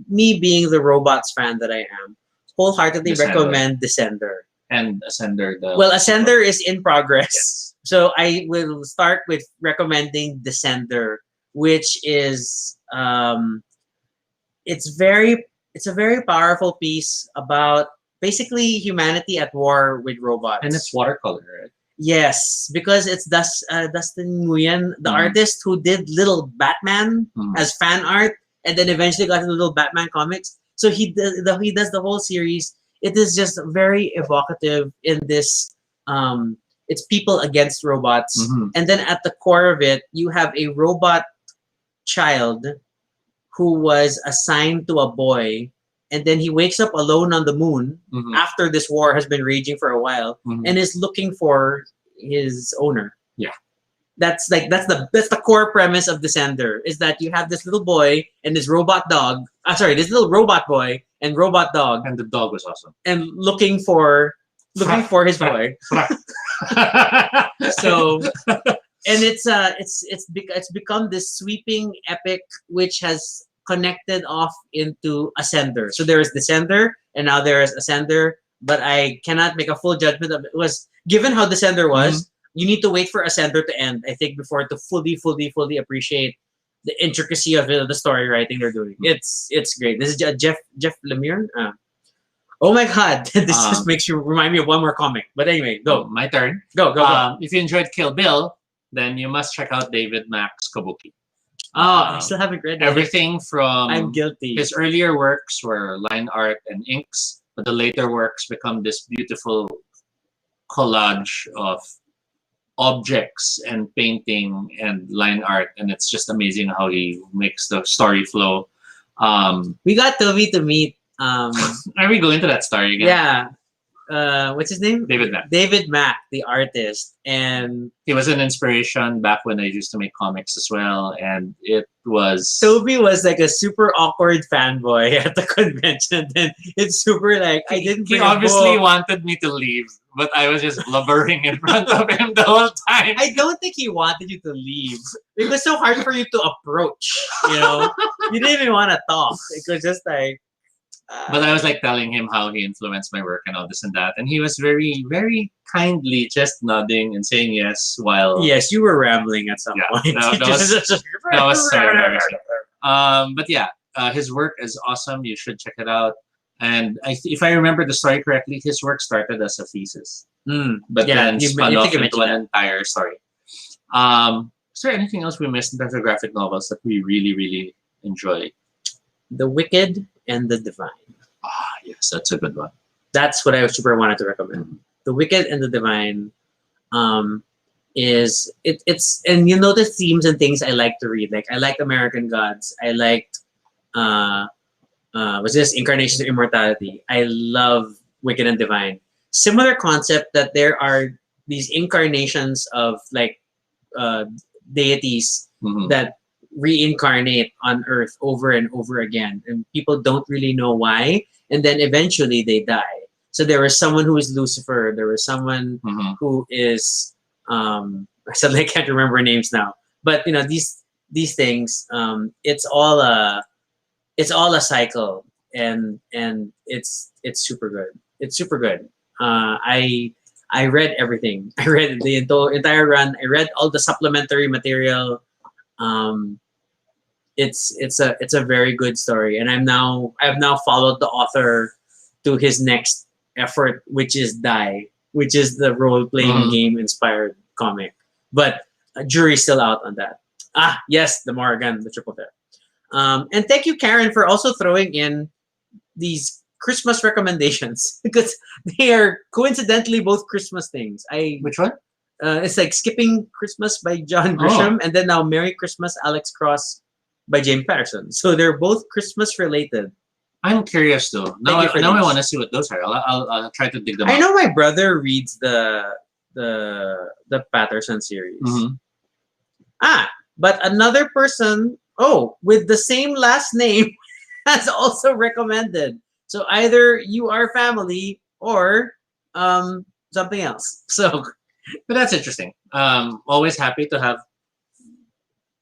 me being the robots fan that I am, wholeheartedly recommend Descender. And Ascender. Ascender is in progress. Yes. So I will start with recommending Descender, which is it's a very powerful piece about basically humanity at war with robots. And it's watercolor, right? Yes, because it's Dustin Nguyen, the artist who did Little Batman as fan art, and then eventually got into Little Batman comics. So he does the whole series. It is just very evocative in this. It's people against robots, and then at the core of it, you have a robot child who was assigned to a boy, and then he wakes up alone on the moon after this war has been raging for a while, and is looking for his owner. Yeah, that's the core premise of Descender, is that you have this little boy and this robot dog. This little robot boy and robot dog, and the dog was awesome. And looking for his boy. So, and it's become this sweeping epic which has connected off into Ascender. So there is Descender, and now there is Ascender. But I cannot make a full judgment of it. Was given how Descender was. You need to wait for Ascender to end, I think, before to fully appreciate the intricacy of the story writing they're doing. It's great. This is Jeff Lemire. Oh my God! This just makes you remind me of one more comic. But anyway, go. My turn. Go. If you enjoyed Kill Bill, then you must check out David Mack's Kabuki. I still haven't read that. Everything from I'm guilty. His earlier works were line art and inks, but the later works become this beautiful collage of objects and painting and line art, and it's just amazing how he makes the story flow. We got Toby to meet. Are we going to that story again? Yeah. What's his name? David Mack. David Mack, the artist, and he was an inspiration back when I used to make comics as well, and it was... Toby was like a super awkward fanboy at the convention, and it's super like I didn't. He obviously wanted me to leave, but I was just blubbering in front of him the whole time. I don't think he wanted you to leave. It was so hard for you to approach. You didn't even want to talk. It was just like. But I was like telling him how he influenced my work and all this and that, and he was very, very kindly just nodding and saying yes while... Yes, you were rambling at some point. That was so embarrassing. But yeah, his work is awesome. You should check it out. And if I remember the story correctly, his work started as a thesis, but then spun off into an entire story. Is there anything else we missed in terms of graphic novels that we really, really enjoy? The Wicked and the Divine. Ah, yes, that's a good one. That's what I super wanted to recommend. Mhm. The Wicked and the Divine um, is it's and you know the themes and things I like to read. Like I like American Gods. I liked uh, was this Incarnations of Immortality. I love Wicked and Divine. Similar concept that there are these incarnations of like uh, deities Mhm. that reincarnate on Earth over and over again, and people don't really know why. And then eventually they die. So there was someone who is Lucifer. There was someone Mhm. who is I suddenly can't remember names now. But you know these things. It's all a cycle, and it's super good. It's super good. I read everything. I read the entire run. I read all the supplementary material. Um, it's a very good story, and I've now followed the author to his next effort, which is Die, which is the role playing Mhm. game inspired comic. But jury's still out on that. Ah, yes, the Morrigan, the triple threat. And thank you, Karen, for also throwing in these Christmas recommendations because they are coincidentally both Christmas things. Which one? It's like Skipping Christmas by John Oh, Grisham, and then now Merry Christmas, Alex Cross by James Patterson. So they're both Christmas related. I'm curious though. Thank you for Now I these. want to see what those are. I'll try to dig them I up. know my brother reads the Patterson series. Mhm. Ah, but another person, with the same last name, has also recommended. So either you are family or something else. So But that's interesting. Always happy to have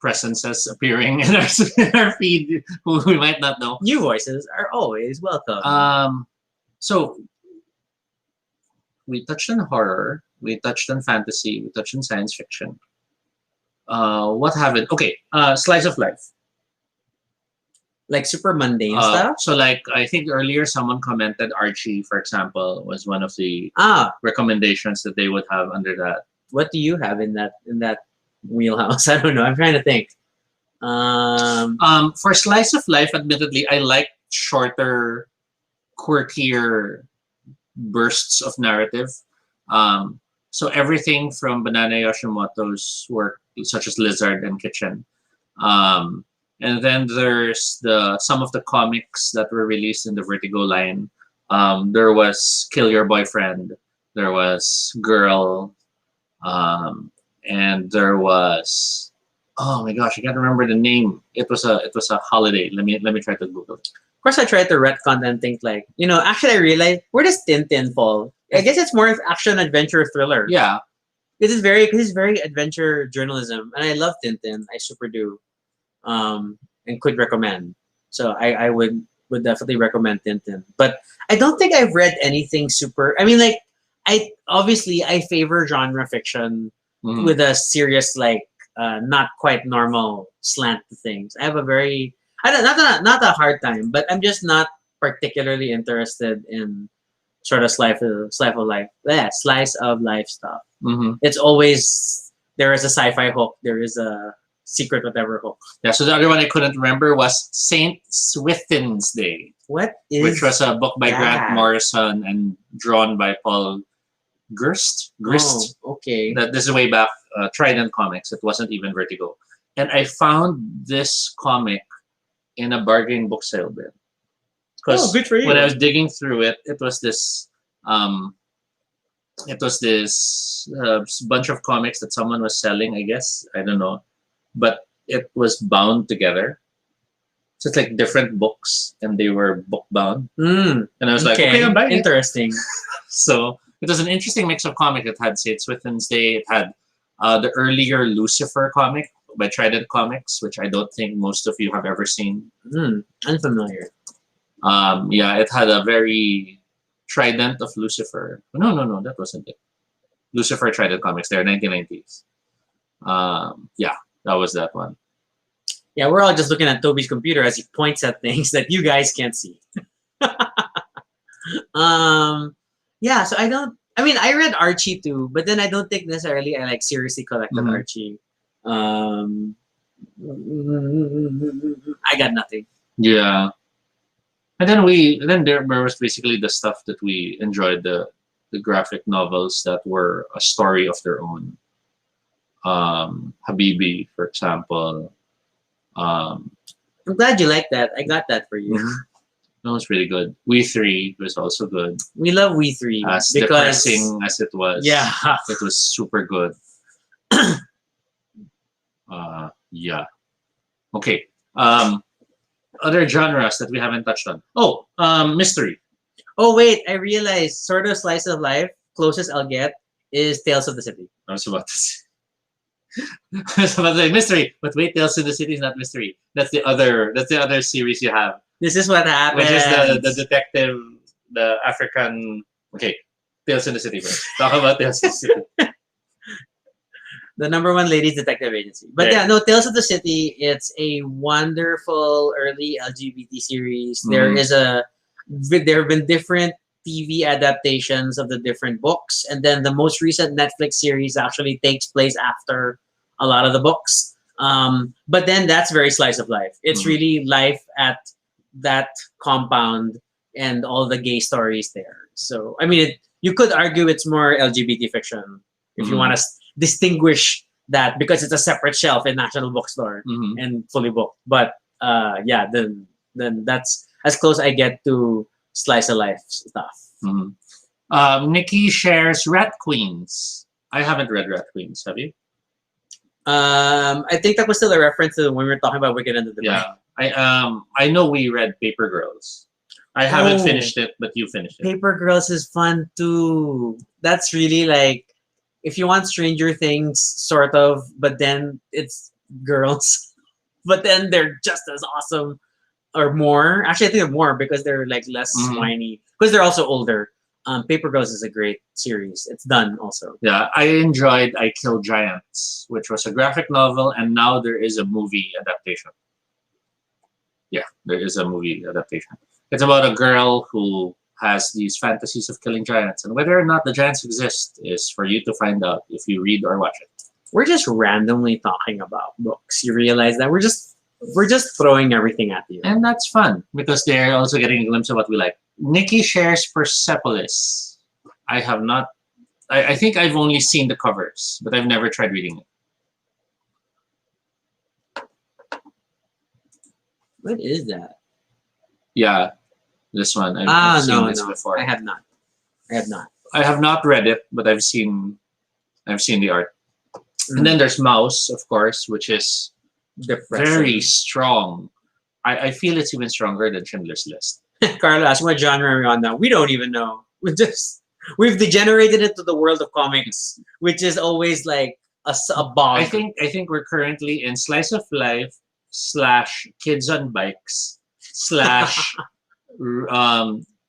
presences appearing in in our feed who we might not know. new voices are always welcome. So we touched on horror, we touched on fantasy, we touched on science fiction. What haven't? Okay, slice of life. Like super mundane stuff. So like I think earlier someone commented Archie, for example, was one of the Ah, recommendations that they would have under that. what do you have in that wheelhouse? I don't know. I'm trying to think. Um, For slice of life, admittedly, I like shorter, quirkier bursts of narrative. Um, so everything from Banana Yoshimoto's work, such as Lizard and Kitchen, um, and then there's the some of the comics that were released in the Vertigo line. There was Kill Your Boyfriend, there was Girl, and there was oh my gosh, I can't remember the name. It was a holiday. Let me try to Google it. of course, I tried to retcon and think like, actually, I realized where does Tintin fall? I guess it's more of action adventure thriller. Yeah, This is very adventure journalism, and I love Tintin. I super do, and could recommend. So I would definitely recommend Tintin. But I don't think I've read anything super. I mean, like I favor genre fiction mhm. with a serious like not quite normal slant to things. I have a very I don't not a hard time, but I'm just not particularly interested in sort of slice of life stuff. Mhm. It's always there is a sci-fi hook, there is a secret whatever hook. Yeah, so the other one I couldn't remember was Saint Swithin's Day, What is which was a book by Grant that? Morrison and drawn by Paul Grist. Okay. That this is way back, Trident Comics. It wasn't even Vertigo, and I found this comic in a bargain book sale bin because Good for you. when I was digging through it, um, it was this bunch of comics that someone was selling. I guess I don't know, but it was bound together. So it's like different books, and they were book bound. And I was like, okay, I'm buying it. Interesting. So it was an interesting mix of comic. It had Saint Swithin's Day. It had the earlier Lucifer comic by Trident Comics, which I don't think most of you have ever seen. Unfamiliar. Yeah, it had a very Trident of Lucifer. No, that wasn't it. Lucifer Trident Comics. They're 1990s. Yeah, that was that one. Yeah, we're all just looking at Toby's computer as he points at things that you guys can't see. Yeah, so I read Archie too, but then I don't think necessarily I like seriously collected Mhm. Archie. I got nothing. Yeah. And then there was basically the stuff that we enjoyed, the graphic novels that were a story of their own. Habibi, for example. Um, I'm glad you like that. I got that for you. mhm, that was really good. We Three was also good. We love We Three As because depressing as it was, yeah, it was super good. Yeah. Okay. Other genres that we haven't touched on. Oh, mystery. oh wait, I realized sort of slice of life. Closest I'll get is Tales of the City. I was about to say. I was about to say mystery, but wait, Tales in the City is not mystery. That's the other. That's the other series you have, This is what which is happens. the detective, the African. Okay, Tales in the City first. Talk about Tales in the City. The number one ladies detective agency. But Okay. yeah, no, Tales of the City, it's a wonderful early LGBT series. Mhm. There have been different TV adaptations of the different books, and then the most recent Netflix series actually takes place after a lot of the books. But then that's very slice of life. It's Mhm. really life at that compound and all the gay stories there. So I mean, you could argue it's more LGBT fiction if you Mhm. want to distinguish that because it's a separate shelf in National Bookstore Mhm. and fully booked. But yeah, then that's as close I get to slice of life stuff. Mhm. Nikki shares Rat Queens. I haven't read Rat Queens. Have you? I think that was still a reference to when we were talking about Wicked and the Divine. Yeah. I know we read Paper Girls. I haven't Oh. finished it, but you finished it. Paper Girls is fun too. That's really like if you want Stranger Things, sort of, but then it's girls, but then they're just as awesome or more. Actually, I think they're more because they're like less Mhm. whiny because they're also older. Paper Girls is a great series. It's done also. Yeah, I enjoyed I Kill Giants, which was a graphic novel, and now there is a movie adaptation. Yeah, there is a movie adaptation. It's about a girl who has these fantasies of killing giants, and whether or not the giants exist is for you to find out if you read or watch it. We're just randomly talking about books. You realize that we're just throwing everything at you. And that's fun because they're also getting a glimpse of what we like. Nikki shares Persepolis. I have not. I think I've only seen the covers, but I've never tried reading it. What is that? Yeah, this one. I've seen No, this no, before. I have not. I have not. I have not read it, but I've seen the art. Mm. And then there's Mouse, of course, which is Depressing. very strong. I feel it's even stronger than Schindler's List. Carlo asked what genre are we on now. We don't even know. We've degenerated into the world of comics, which is always like a bog. I think we're currently in slice of life slash kids on bikes slash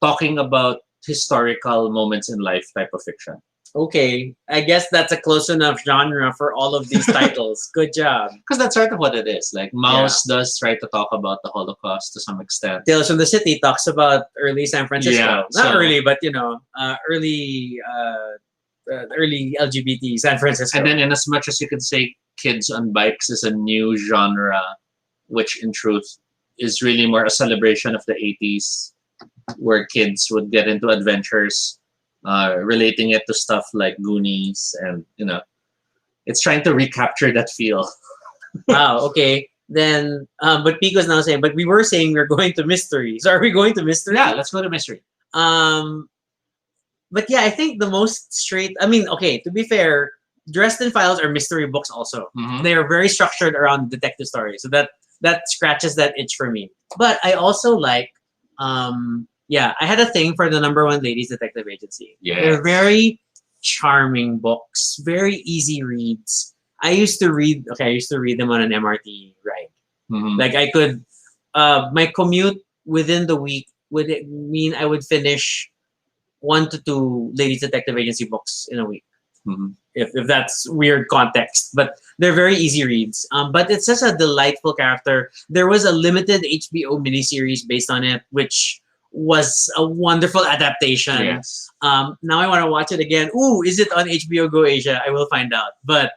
talking about historical moments in life type of fiction. Okay, I guess that's a close enough genre for all of these titles. Good job. Because that's sort of what it is. Like Mouse does try to talk about the Holocaust to some extent. Tales from the City talks about early San Francisco. Yeah, Not so- early, but early LGBT San Francisco. And then, in as much as you could say kids on bikes is a new genre, which in truth is really more a celebration of the 80s, where kids would get into adventures, relating it to stuff like Goonies, and it's trying to recapture that feel. Wow, okay. Then, but Pico's now saying, but we were saying we're going to mystery. So are we going to mystery? Yeah, let's go to mystery. But yeah, I think the most straight. I mean, okay. To be fair, Dresden Files are mystery books. Also, Mhm. they are very structured around detective stories, so that scratches that itch for me. But I also like, yeah, I had a thing for the number one ladies detective agency. Yes. They're very charming books, very easy reads. I used to read them on an MRT ride. Mhm. Like I could, my commute within the week would it mean I would finish 1 to 2 ladies detective agency books in a week. Mhm. If that's weird context, but they're very easy reads. But it's such a delightful character. There was a limited HBO miniseries based on it, which was a wonderful adaptation. Yes. Now I want to watch it again. Ooh, is it on HBO Go Asia? I will find out. But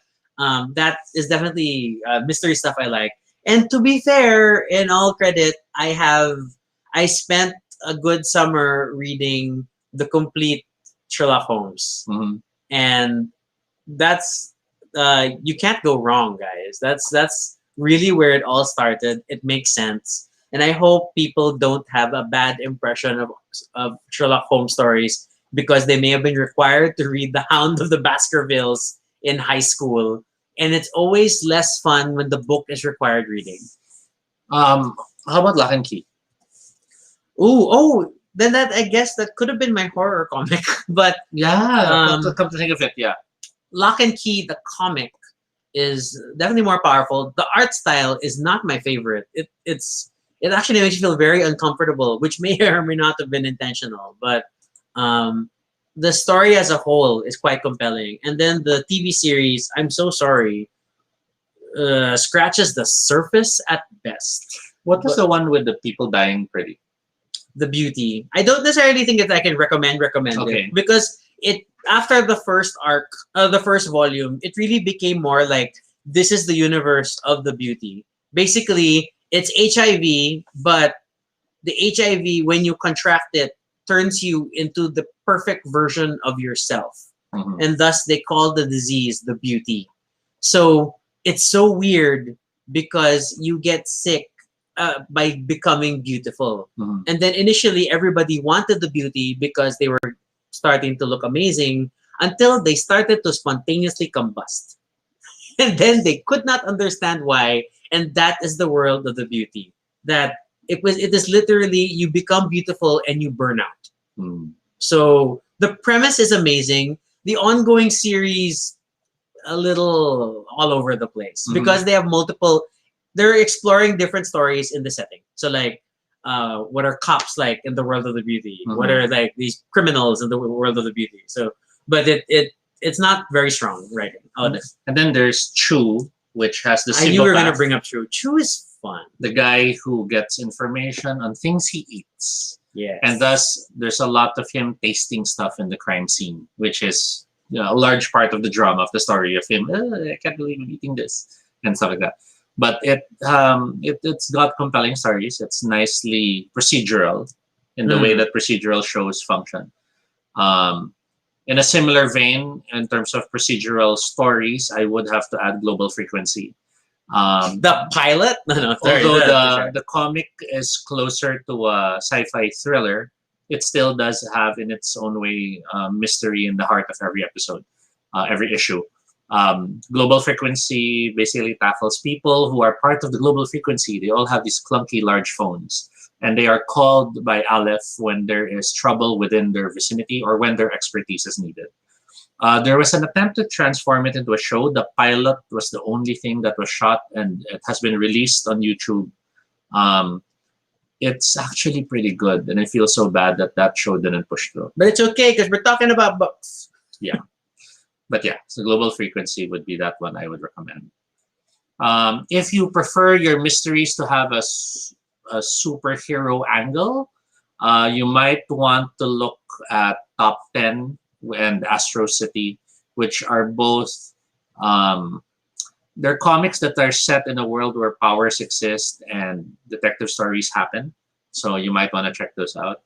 that is definitely mystery stuff I like. And to be fair, in all credit, I spent a good summer reading the complete Sherlock Holmes, Mhm. and that's you can't go wrong, guys. That's really where it all started. It makes sense, and I hope people don't have a bad impression of Sherlock Holmes stories because they may have been required to read The Hound of the Baskervilles in high school, and it's always less fun when the book is required reading. Um, how about Lock and Key? Ooh, oh, then that I guess that could have been my horror comic, but Yeah, um, come to think of it, yeah. Lock and Key, the comic, is definitely more powerful. The art style is not my favorite. It actually makes you feel very uncomfortable, which may or may not have been intentional. But um, the story as a whole is quite compelling. And then the TV series, I'm so sorry, scratches the surface at best. What was But the one with the people dying pretty? the beauty, I don't necessarily think that I can recommend it Okay. because it after the first arc, the first volume, it really became more like this is the universe of the beauty. Basically, it's HIV, but the HIV, when you contract it, turns you into the perfect version of yourself. Mhm. And thus they call the disease the beauty. So it's so weird because you get sick by becoming beautiful. Mhm. And then initially everybody wanted the beauty because they were starting to look amazing until they started to spontaneously combust. And then they could not understand why. And that is the world of the beauty. That it is literally you become beautiful and you burn out. Mm. So the premise is amazing. The ongoing series a little all over the place Mhm. because they have multiple. They're exploring different stories in the setting. So like, what are cops like in the world of the beauty? What Mhm. are like these criminals in the world of the beauty? So, but it's not very strong writing. Honest. And then there's Chu, which has the I knew we were gonna psychopath, bring up True. True is fun. the guy who gets information on things he eats. Yes. And thus, there's a lot of him tasting stuff in the crime scene, which is a large part of the drama of the story of him. I can't believe I'm eating this and stuff like that. But it's got compelling stories. It's nicely procedural in the way Mm. that procedural shows function. Um, in a similar vein, in terms of procedural stories, I would have to add Global Frequency. The pilot? No, no, sorry. Although For sure. the comic is closer to a sci-fi thriller, it still does have in its own way mystery in the heart of every episode, every issue. Global Frequency basically tackles people who are part of the global frequency. They all have these clunky large phones, and they are called by Aleph when there is trouble within their vicinity or when their expertise is needed. There was an attempt to transform it into a show. The pilot was the only thing that was shot, and it has been released on YouTube. Um, it's actually pretty good, and I feel so bad that that show didn't push through. But it's okay because we're talking about books. Yeah, but yeah, so Global Frequency would be that one I would recommend. If you prefer your mysteries to have a superhero angle, you might want to look at Top 10 and Astro City, which are both um, they're comics that are set in a world where powers exist and detective stories happen. So you might want to check those out.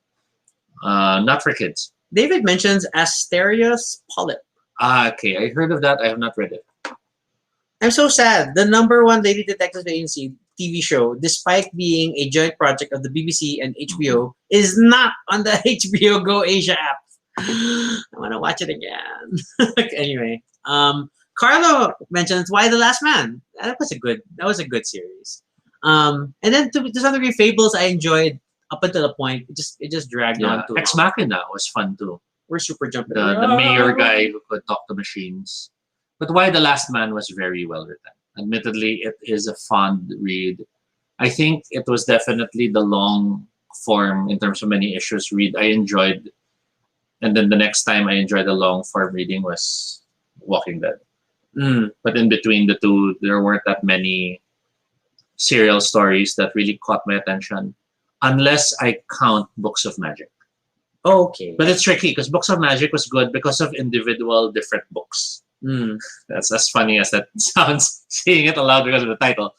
Not for kids. David mentions Asterios Polyp. Okay, I heard of that. I have not read it. I'm so sad. The number one Lady Detective Agency TV show, despite being a joint project of the BBC and HBO, is not on the HBO Go Asia app. I want to watch it again. Anyway, Carlo mentions Why the Last Man. That was a good series. And then to some degree, Fables I enjoyed up until a point. It just dragged Yeah, on too Ex long. Machina was fun too. We're super jumping. The mayor guy who could talk to machines. But Why the Last Man was very well written. Admittedly, it is a fond read. I think it was definitely the long form in terms of many issues read I enjoyed. And then the next time I enjoyed the long form reading was Walking Dead. Mm. But in between the two, there weren't that many serial stories that really caught my attention, unless I count Books of Magic. Okay. But it's tricky because Books of Magic was good because of individual different books. Mm. That's as funny as that sounds, saying it aloud because of the title.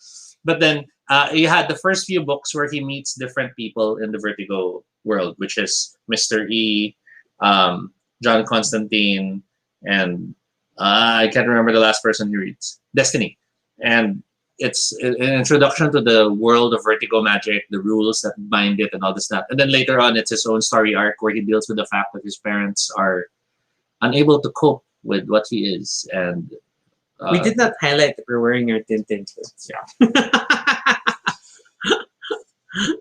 But then You had the first few books where he meets different people in the Vertigo world, which is Mr. E, John Constantine, and I can't remember the last person he reads. Destiny. And it's an introduction to the world of Vertigo magic, the rules that bind it, and all this stuff. And then later on, it's his own story arc where he deals with the fact that his parents are unable to cope with what he is. And We did not highlight that we're wearing our Tintin shirts. Yeah.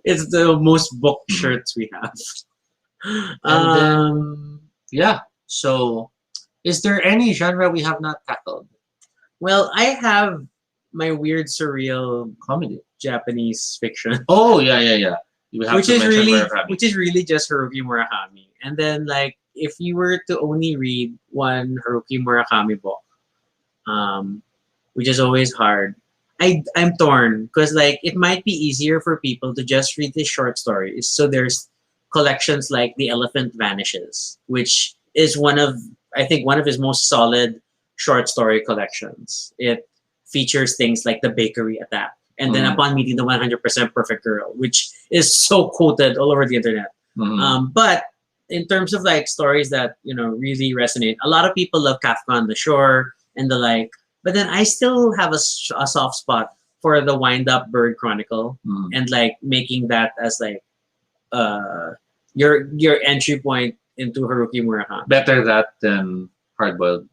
It's the most booked shirts we have. And then, yeah. So, is there any genre we have not tackled? Well, I have my weird surreal Comedy. Japanese fiction, Oh, yeah, yeah, yeah. You have which to is mention really Murakami. which is really just Haruki Murakami. And then like if you were to only read one Haruki Murakami book, which is always hard. I'm torn because like it might be easier for people to just read the short stories. So there's collections like The Elephant Vanishes, which is I think one of his most solid short story collections. It features things like the bakery attack, and then Mhm. upon meeting the 100% perfect girl, which is so quoted all over the internet. Mhm. But in terms of like stories that really resonate, a lot of people love Kafka on the Shore and the like. But then I still have a soft spot for the Wind Up Bird Chronicle Mhm. and like making that as like your entry point into Haruki Murakami. Better that than Hardboiled.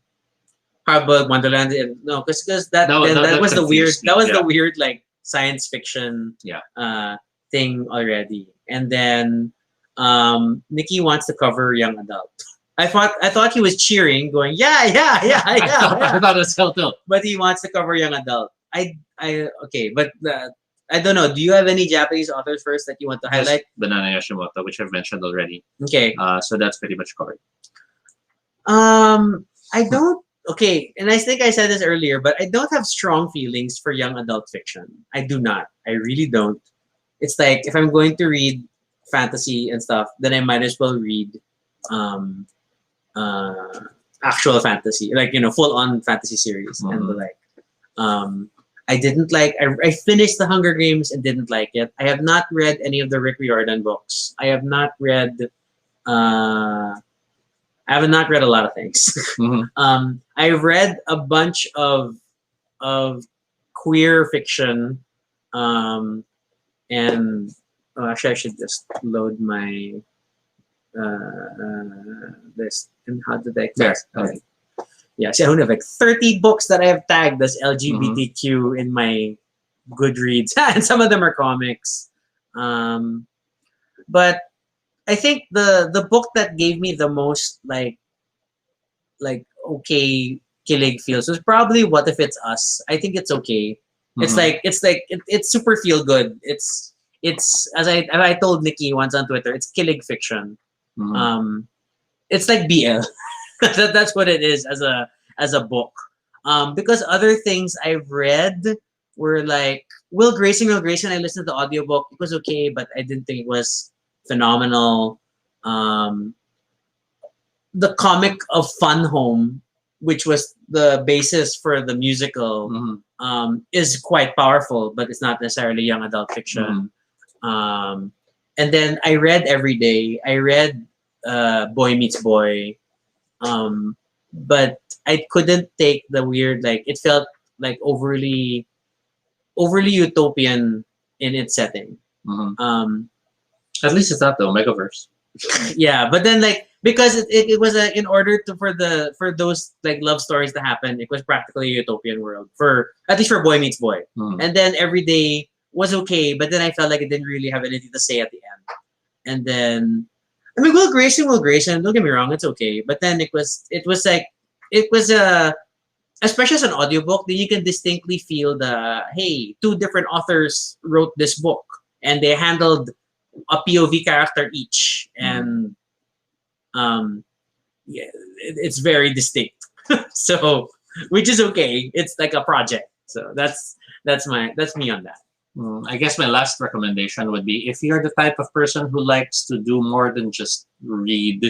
Hardboiled Wonderland. No, because that That, then that, that that was the weird confused me. that was Yeah. the weird like science fiction Yeah. thing already. And then Nikki wants to cover young adult. I thought he was cheering, going yeah yeah yeah I yeah yeah. thought it was hell too. But he wants to cover young adult. I okay, but I don't know. Do you have any Japanese authors first that you want to Just highlight? Banana Yoshimoto, which I've mentioned already. Okay. So that's pretty much covered. I don't. Okay, and I think I said this earlier, but I don't have strong feelings for young adult fiction. I do not. I really don't. It's like if I'm going to read fantasy and stuff, then I might as well read um, uh, actual fantasy, like full on fantasy series and the Mhm. like. I didn't like. I finished the Hunger Games and didn't like it. I have not read any of the Rick Riordan books. I have not read. I have not read a lot of things. Mhm. I've read a bunch of queer fiction, and actually I should just load my list. And how did I There. okay. Yeah, see, I only have like 30 books that I have tagged as Mm-hmm. LGBTQ in my Goodreads, and some of them are comics. But I think the book that gave me the most like okay killing feels was probably What If It's Us. I think it's okay. It's Mhm. it's super feel good. It's as I told Nikki once on Twitter, it's killing fiction. Mhm. It's like BL. That's what it is as a book. Because other things I've read were like Will Grayson. I listened to the audiobook. It was okay, but I didn't think it was phenomenal. Um, the comic of Fun Home, which was the basis for the musical, Mhm. is quite powerful, but it's not necessarily young adult fiction. And then I read Every Day. I read Boy Meets Boy, but I couldn't take the weird like it felt like overly utopian in its setting. Mhm. Um, At least it's not the Omegaverse. yeah, but then like because it was in order to for those like love stories to happen, it was practically a utopian world for at least for Boy Meets Boy. Mhm. And then Every Day was okay, but then I felt like it didn't really have anything to say at the end. And then I mean Will Grayson, don't get me wrong, it's okay. But then it was like it was a especially as an audiobook, then you can distinctly feel the hey, two different authors wrote this book and they handled a POV character each. And yeah, it's very distinct. So which is okay. It's like a project. So that's me on that. I guess my last recommendation would be if you're the type of person who likes to do more than just read,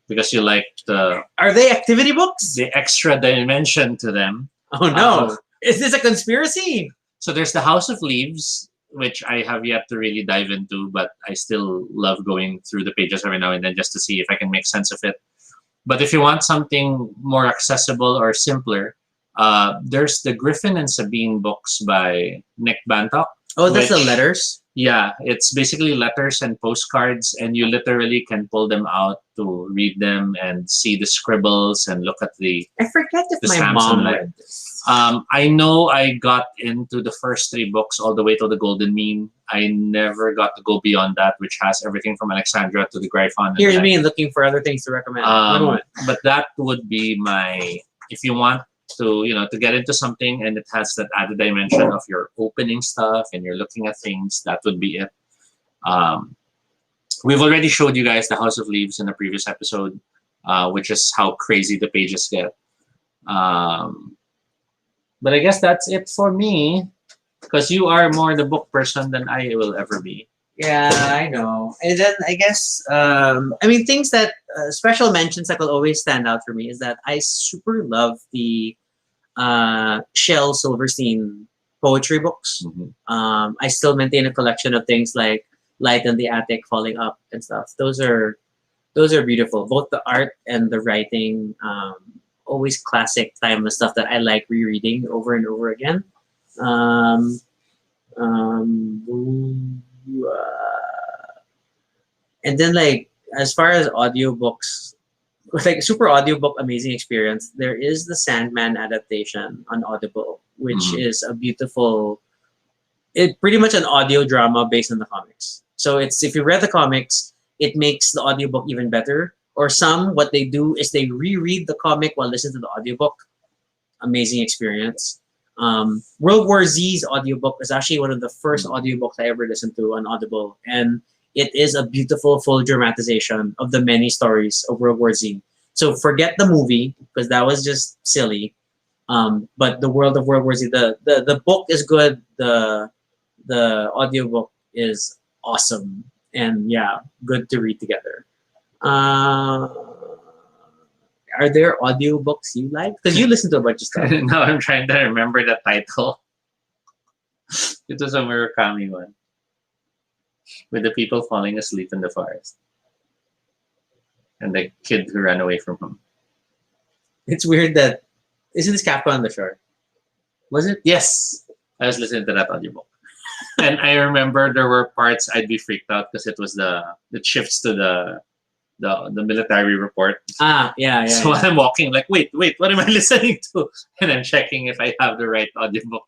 because you like Are they activity books? the extra dimension to them. Oh no. Is this a conspiracy? So there's the House of Leaves, which I have yet to really dive into, but I still love going through the pages every now and then just to see if I can make sense of it. But if you want something more accessible or simpler, there's the Griffin and Sabine books by Nick Bantock. Oh, that's the which- letters. Yeah, it's basically letters and postcards, and you literally can pull them out to read them and see the scribbles and look at the I forget if the my stamps mom and that. read this. I know I got into the first three books all the way to the Golden Mean. I never got to go beyond that, which has everything from Alexandra to the Gryphon. Here's me looking for other things to recommend. One moment. But that would be my, if you want to, to get into something and it has that added dimension of your opening stuff and you're looking at things, that would be it. We've already showed you guys the House of Leaves in a previous episode, which is how crazy the pages get. But I guess that's it for me, because you are more the book person than I will ever be. Yeah, I know. And then I guess, I mean, things that special mentions that will always stand out for me is that I super love the Shel Silverstein poetry books. I still maintain a collection of things like Light in the Attic, Falling Up, and stuff. Those are beautiful. Both the art and the writing, always classic, timeless stuff that I like rereading over and over again. And then like as far as audiobooks, like super audiobook amazing experience, there is the Sandman adaptation on Audible, which is a beautiful, it pretty much an audio drama based on the comics. So it's, if you read the comics, it makes the audiobook even better. Or some, what they do is they reread the comic while listening to the audiobook. Amazing experience. World War Z's audiobook is actually one of the first audiobooks I ever listened to on Audible. And it is a beautiful full dramatization of the many stories of World War Z. So forget the movie, because that was just silly. But the world of World War Z, the book is good. The audiobook is awesome. And yeah, good to read together. Are there audiobooks you like? Because you listen to a bunch of stuff. Now I'm trying to remember the title. It was a Murakami one, with the people falling asleep in the forest and the kid who ran away from home. It's weird that, isn't this Kafka on the Shore? Was it? Yes, I was listening to that audiobook, and I remember there were parts I'd be freaked out because it was it shifts to the military report. Yeah. So while I'm walking, like, wait, what am I listening to? And I'm checking if I have the right audiobook.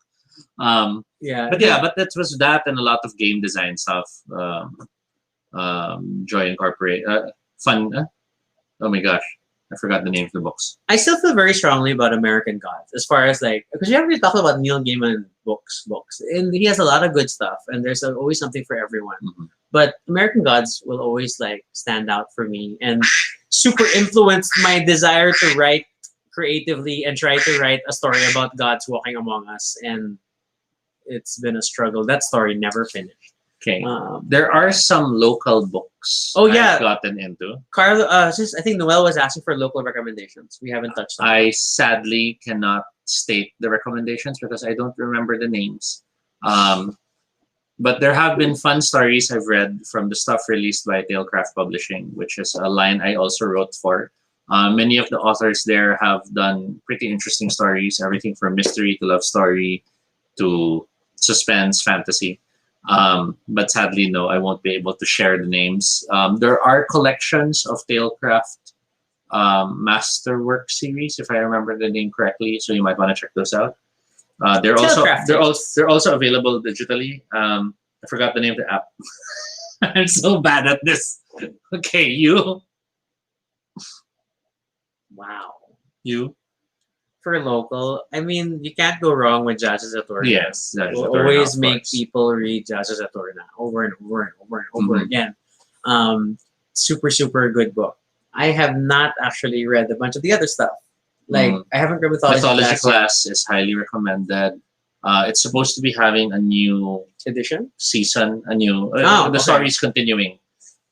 But that was that and a lot of game design stuff. Joy Incorporated, fun. Oh my gosh, I forgot the name of the books. I still feel very strongly about American Gods, as far as like, because you haven't really talked about Neil Gaiman books, and he has a lot of good stuff, and there's always something for everyone. But American Gods will always like stand out for me and super influenced my desire to write creatively and try to write a story about gods walking among us. And it's been a struggle. That story never finished. Okay. There are some local books. Oh yeah, I've gotten into. Carlo. I think Noel was asking for local recommendations. We haven't touched on. I sadly cannot state the recommendations because I don't remember the names. But there have been fun stories I've read from the stuff released by Tailcraft Publishing, which is a line I also wrote for. Many of the authors there have done pretty interesting stories, everything from mystery to love story to suspense, fantasy. But sadly, no, I won't be able to share the names. There are collections of Tailcraft Masterwork series, if I remember the name correctly, so you might want to check those out. They're also available digitally. I forgot the name of the app. I'm so bad at this. Okay, you. Wow. You. For local, I mean, you can't go wrong with Jazz Zatorna. Yes, We'll always make people read Jazz Zatorna over and over and over and over again. Super good book. I have not actually read a bunch of the other stuff. Like I haven't read Mythology Class is highly recommended. It's supposed to be having a new edition season, the story is continuing.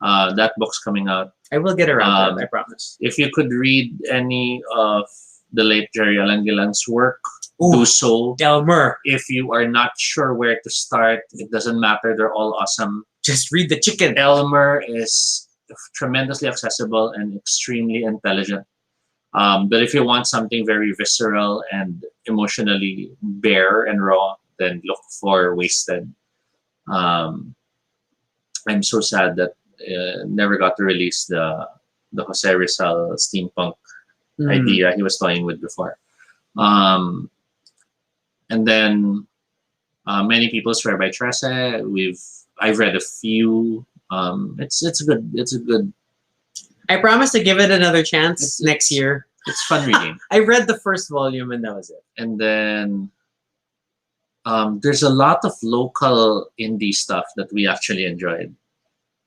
That book's coming out. I will get around to it, I promise. If you could read any of the late Jerry Alangilang's work, do Ooh, so. Elmer, If you are not sure where to start, it doesn't matter. They're all awesome. just read the chicken. Elmer is tremendously accessible and extremely intelligent. But if you want something very visceral and emotionally bare and raw, then look for Wasted. Um, I'm so sad that never got to release the Jose Rizal steampunk Mm. idea he was toying with before. Um, and then Many People Swear by Trece. I've read a few. It's a good I promise to give it another chance It's- next year. it's fun reading. I read the first volume and that was it. And then there's a lot of local indie stuff that we actually enjoyed.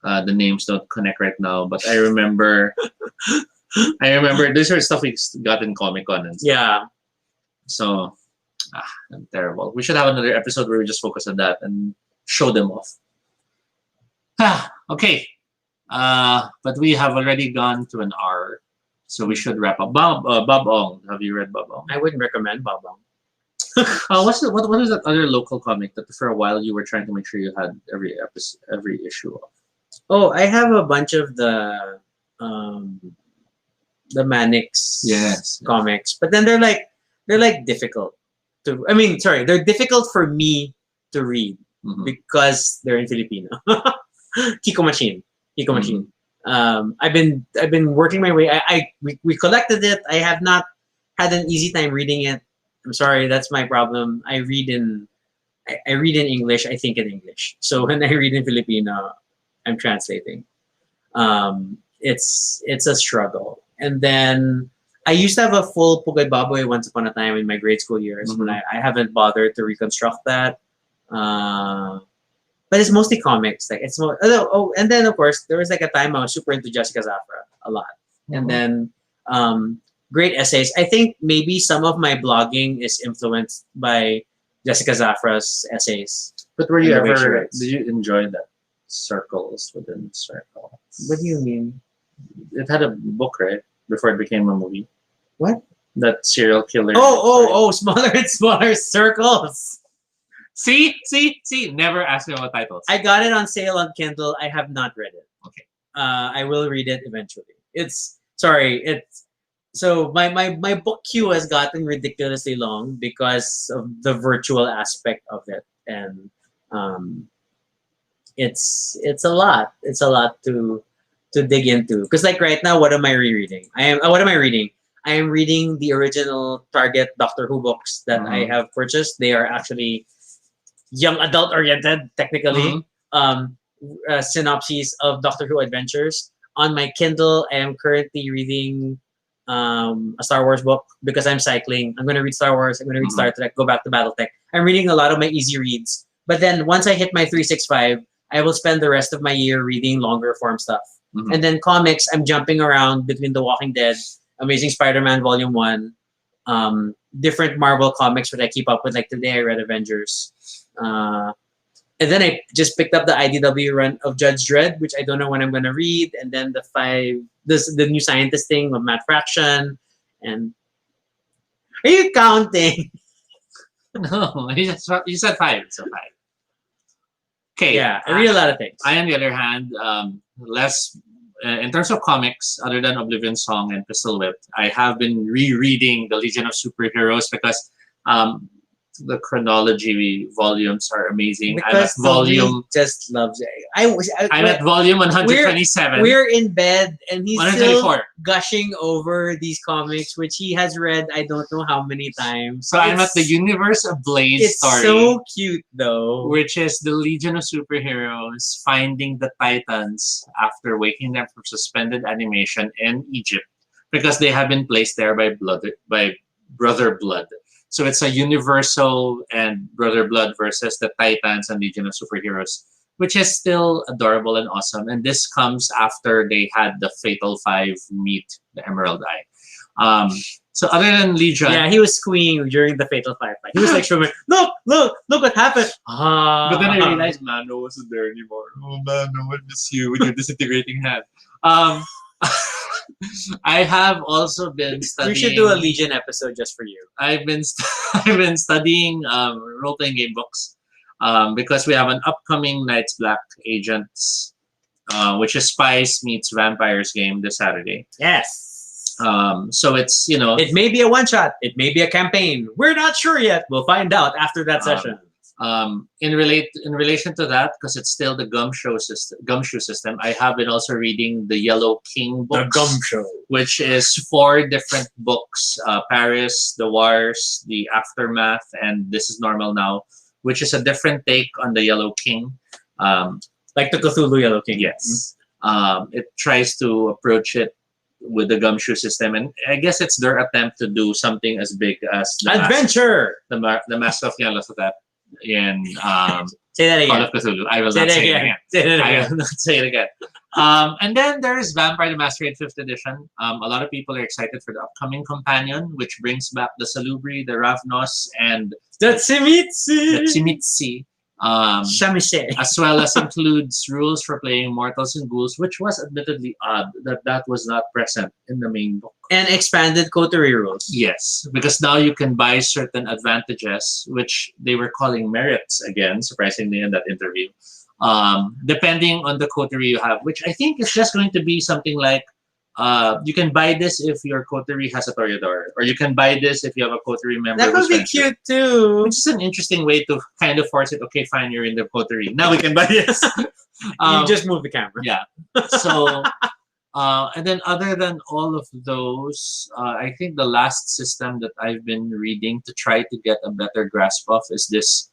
The names don't connect right now, but I remember. I remember these are stuff we got in Comic Con and stuff. Yeah. So, I'm terrible. We should have another episode where we just focus on that and show them off. Okay. But we have already gone to an hour, so we should wrap up. Bob Ong. Have you read Bob Ong? I wouldn't recommend Bob Ong. What is that other local comic that for a while you were trying to make sure you had every issue of? Oh, I have a bunch of um the Mannix Yes. comics, but then they're like difficult to. I mean, sorry, they're difficult for me to read Mhm. because they're in Filipino. Kiko Machine. Kiko Mhm. Machine. I've been working my way. We collected it. I have not had an easy time reading it. I'm sorry, that's my problem. I read in English. I think in English. So when I read in Filipino, I'm translating. It's a struggle. And then I used to have a full Pugay Baboy once upon a time in my grade school years, but I haven't bothered to reconstruct that. Uh, but it's mostly comics. Like it's more. And then of course there was like a time I was super into Jessica Zafra a lot, and then great essays. I think maybe some of my blogging is influenced by Jessica Zafra's essays. But were you And the way she ever? writes. Did you enjoy that circles within circles? What do you mean? It had a book, right? Before it became a movie. What? That serial killer. Oh! Smaller and smaller circles. See. Never ask me about titles. I got it on sale on Kindle. I have not read it. Okay. I will read it eventually. It's sorry. It's so my book queue has gotten ridiculously long because of the virtual aspect of it, and it's a lot. It's a lot to dig into. Because like right now, what am I rereading? What am I reading? I am reading the original Target Doctor Who books that I Mhm. have purchased. They are actually young adult oriented, technically. Synopses of Doctor Who adventures. On my Kindle, I am currently reading a Star Wars book because I'm cycling. I'm going to read Star Wars. I'm going to read Star Trek. Go back to BattleTech. I'm reading a lot of my easy reads. But then once I hit my 365, I will spend the rest of my year reading longer form stuff. Mhm. And then comics, I'm jumping around between The Walking Dead, Amazing Spider-Man Volume 1, different Marvel comics which I keep up with. Like today I read Avengers. And then I just picked up the IDW run of Judge Dredd, which I don't know when I'm going to read. And then the New Scientist thing of Matt Fraction. And are you counting? No, you said five. So five. Okay. Yeah, I read a lot of things. I, on the other hand, less in terms of comics, other than Oblivion Song and Pistol Whip, I have been rereading the Legion of Superheroes because the chronology volumes are amazing. Because Lee just loves it. I'm at volume 127. We're in bed and he's still 124. gushing over these comics, which he has read I don't know how many times. So I'm at the Universe of Blade It's story. so cute though. Which is the Legion of Superheroes finding the Titans after waking them from suspended animation in Egypt because they have been placed there by Brother Blood. So it's a Universal and Brother Blood versus the Titans and Legion of Superheroes, which is still adorable and awesome. And this comes after they had the Fatal Five meet the Emerald Eye. So other than Legion, Yeah, he was squeeing during the Fatal Five fight. He was like, showing, look what happened. but then I realized Mano wasn't there anymore. Oh Mano, I miss you with your disintegrating hand. I have also been We studying. should do a Legion episode just for you. I've been I've been studying role playing game books because we have an upcoming Knights Black Agents, which is Spies meets Vampires game this Saturday. Yes. So it's It may be a one shot. It may be a campaign. We're not sure yet. We'll find out after that session. In relation to that, because it's still the gumshoe system, I have been also reading the Yellow King books, Gumshoe. which is 4 different books: Paris, The Wars, The Aftermath, and This Is Normal Now, which is a different take on the Yellow King. Like the Cthulhu Yellow King. Yes, it tries to approach it with the gumshoe system, and I guess it's their attempt to do something as big as Adventure. the Mask of Nyarlathotep in Say that Call again. of Cthulhu. I will Say not that say it again. again. Say that I again. will not say it again. And then there's Vampire the Masquerade 5th edition. A lot of people are excited for the upcoming companion, which brings back the Salubri, the Ravnos, and The the Tsimitsi. Tsimitsi. Shamishe. As well as includes rules for playing mortals and ghouls, which was admittedly odd that was not present in the main book. And expanded coterie rules. Yes, because now you can buy certain advantages, which they were calling merits again, surprisingly, in that interview, depending on the coterie you have, which I think is just going to be something like you can buy this if your coterie has a Toreador, or you can buy this if you have a coterie member. That would who's be ventured. cute too. Which is an interesting way to kind of force it. Okay, fine, you're in the coterie. Now we can buy this. You just move the camera. Yeah. So, and then other than all of those, I think the last system that I've been reading to try to get a better grasp of is this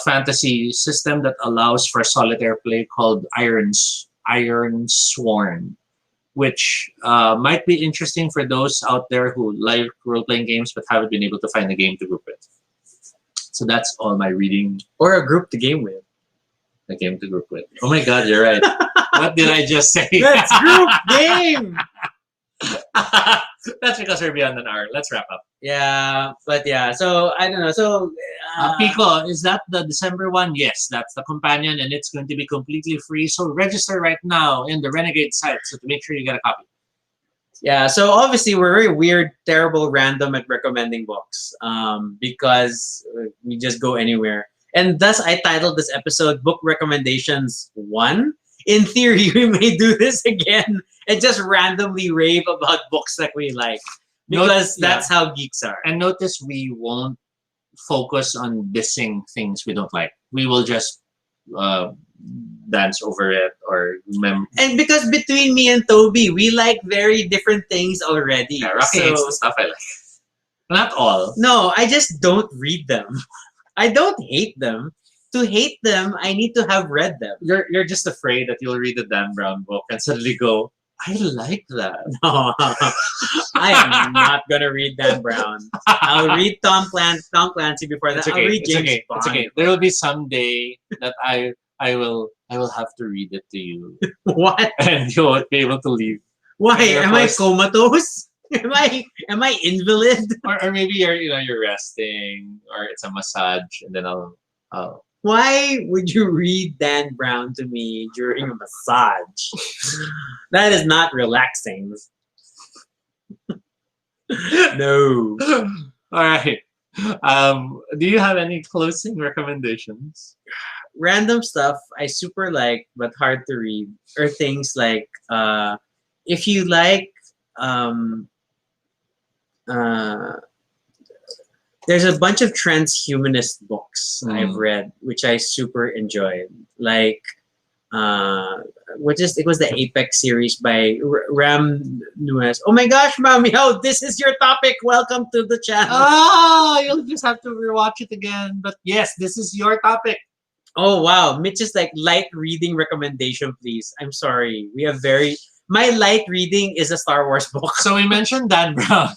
fantasy system that allows for solitaire play called Iron Sworn, which might be interesting for those out there who like role-playing games but haven't been able to find a game to group with. So that's all my reading. Or a group to game with. A game to group with. Oh my God, you're right. What did I just say? Let's group game. That's because we're beyond an hour. Let's wrap up. Yeah, but yeah. So I don't know. So Pico, is that the December one? Yes, that's the companion, and it's going to be completely free. So register right now in the Renegade site, so to make sure you get a copy. yeah. So obviously we're very weird, terrible, random at recommending books. Because we just go anywhere, and thus I titled this episode "Book Recommendations 1." In theory, we may do this again and just randomly rave about books that we like, because that's how geeks are. And notice we won't focus on dissing things we don't like. We will just dance over it or remember. And because between me and Toby, we like very different things already. Yeah, Rocky hates the stuff I like. Not all. No, I just don't read them. I don't hate them. To hate them, I need to have read them. You're just afraid that you'll read the Dan Brown book and suddenly go, I like that. No, I am not gonna read Dan Brown. I'll read Tom Clancy before that. It's okay. I'll read It's James okay. Bond. It's okay. There will be some day that I will have to read it to you, What? and you won't be able to leave. Why? And Am I therefore- comatose? Am I invalid? Or maybe you're resting, or it's a massage, and then I'll Why would you read Dan Brown to me during a massage? That is not relaxing. No. All right. Do you have any closing recommendations? Random stuff I super like but hard to read are things like if you like there's a bunch of transhumanist books I've read which I super enjoyed, like it was the Apex series by Ram Nuez. Oh my gosh, Mami, this is your topic. Welcome to the channel. Oh, you'll just have to rewatch it again. But yes, this is your topic. Oh wow, Mitch is like light reading recommendation, please. I'm sorry, we have my light reading is a Star Wars book. So we mentioned Dan Brown.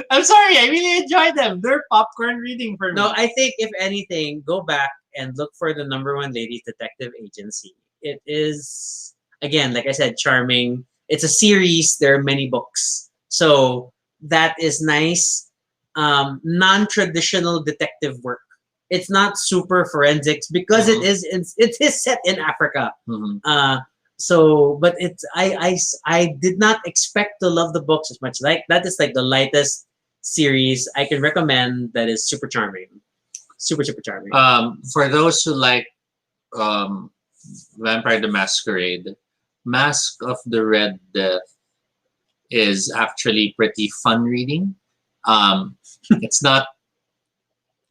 I'm sorry, I really enjoyed them. They're popcorn reading for me. No, I think if anything, go back and look for the #1 Ladies Detective Agency. It is, again, like I said, charming. It's a series. There are many books, so that is nice. Non-traditional detective work. It's not super forensics because it is set in Africa. Mhm. So, but I did not expect to love the books as much. Like that is like the lightest series I can recommend. That is super charming, super charming. For those who like um, Vampire the Masquerade, Mask of the Red Death is actually pretty fun reading. It's not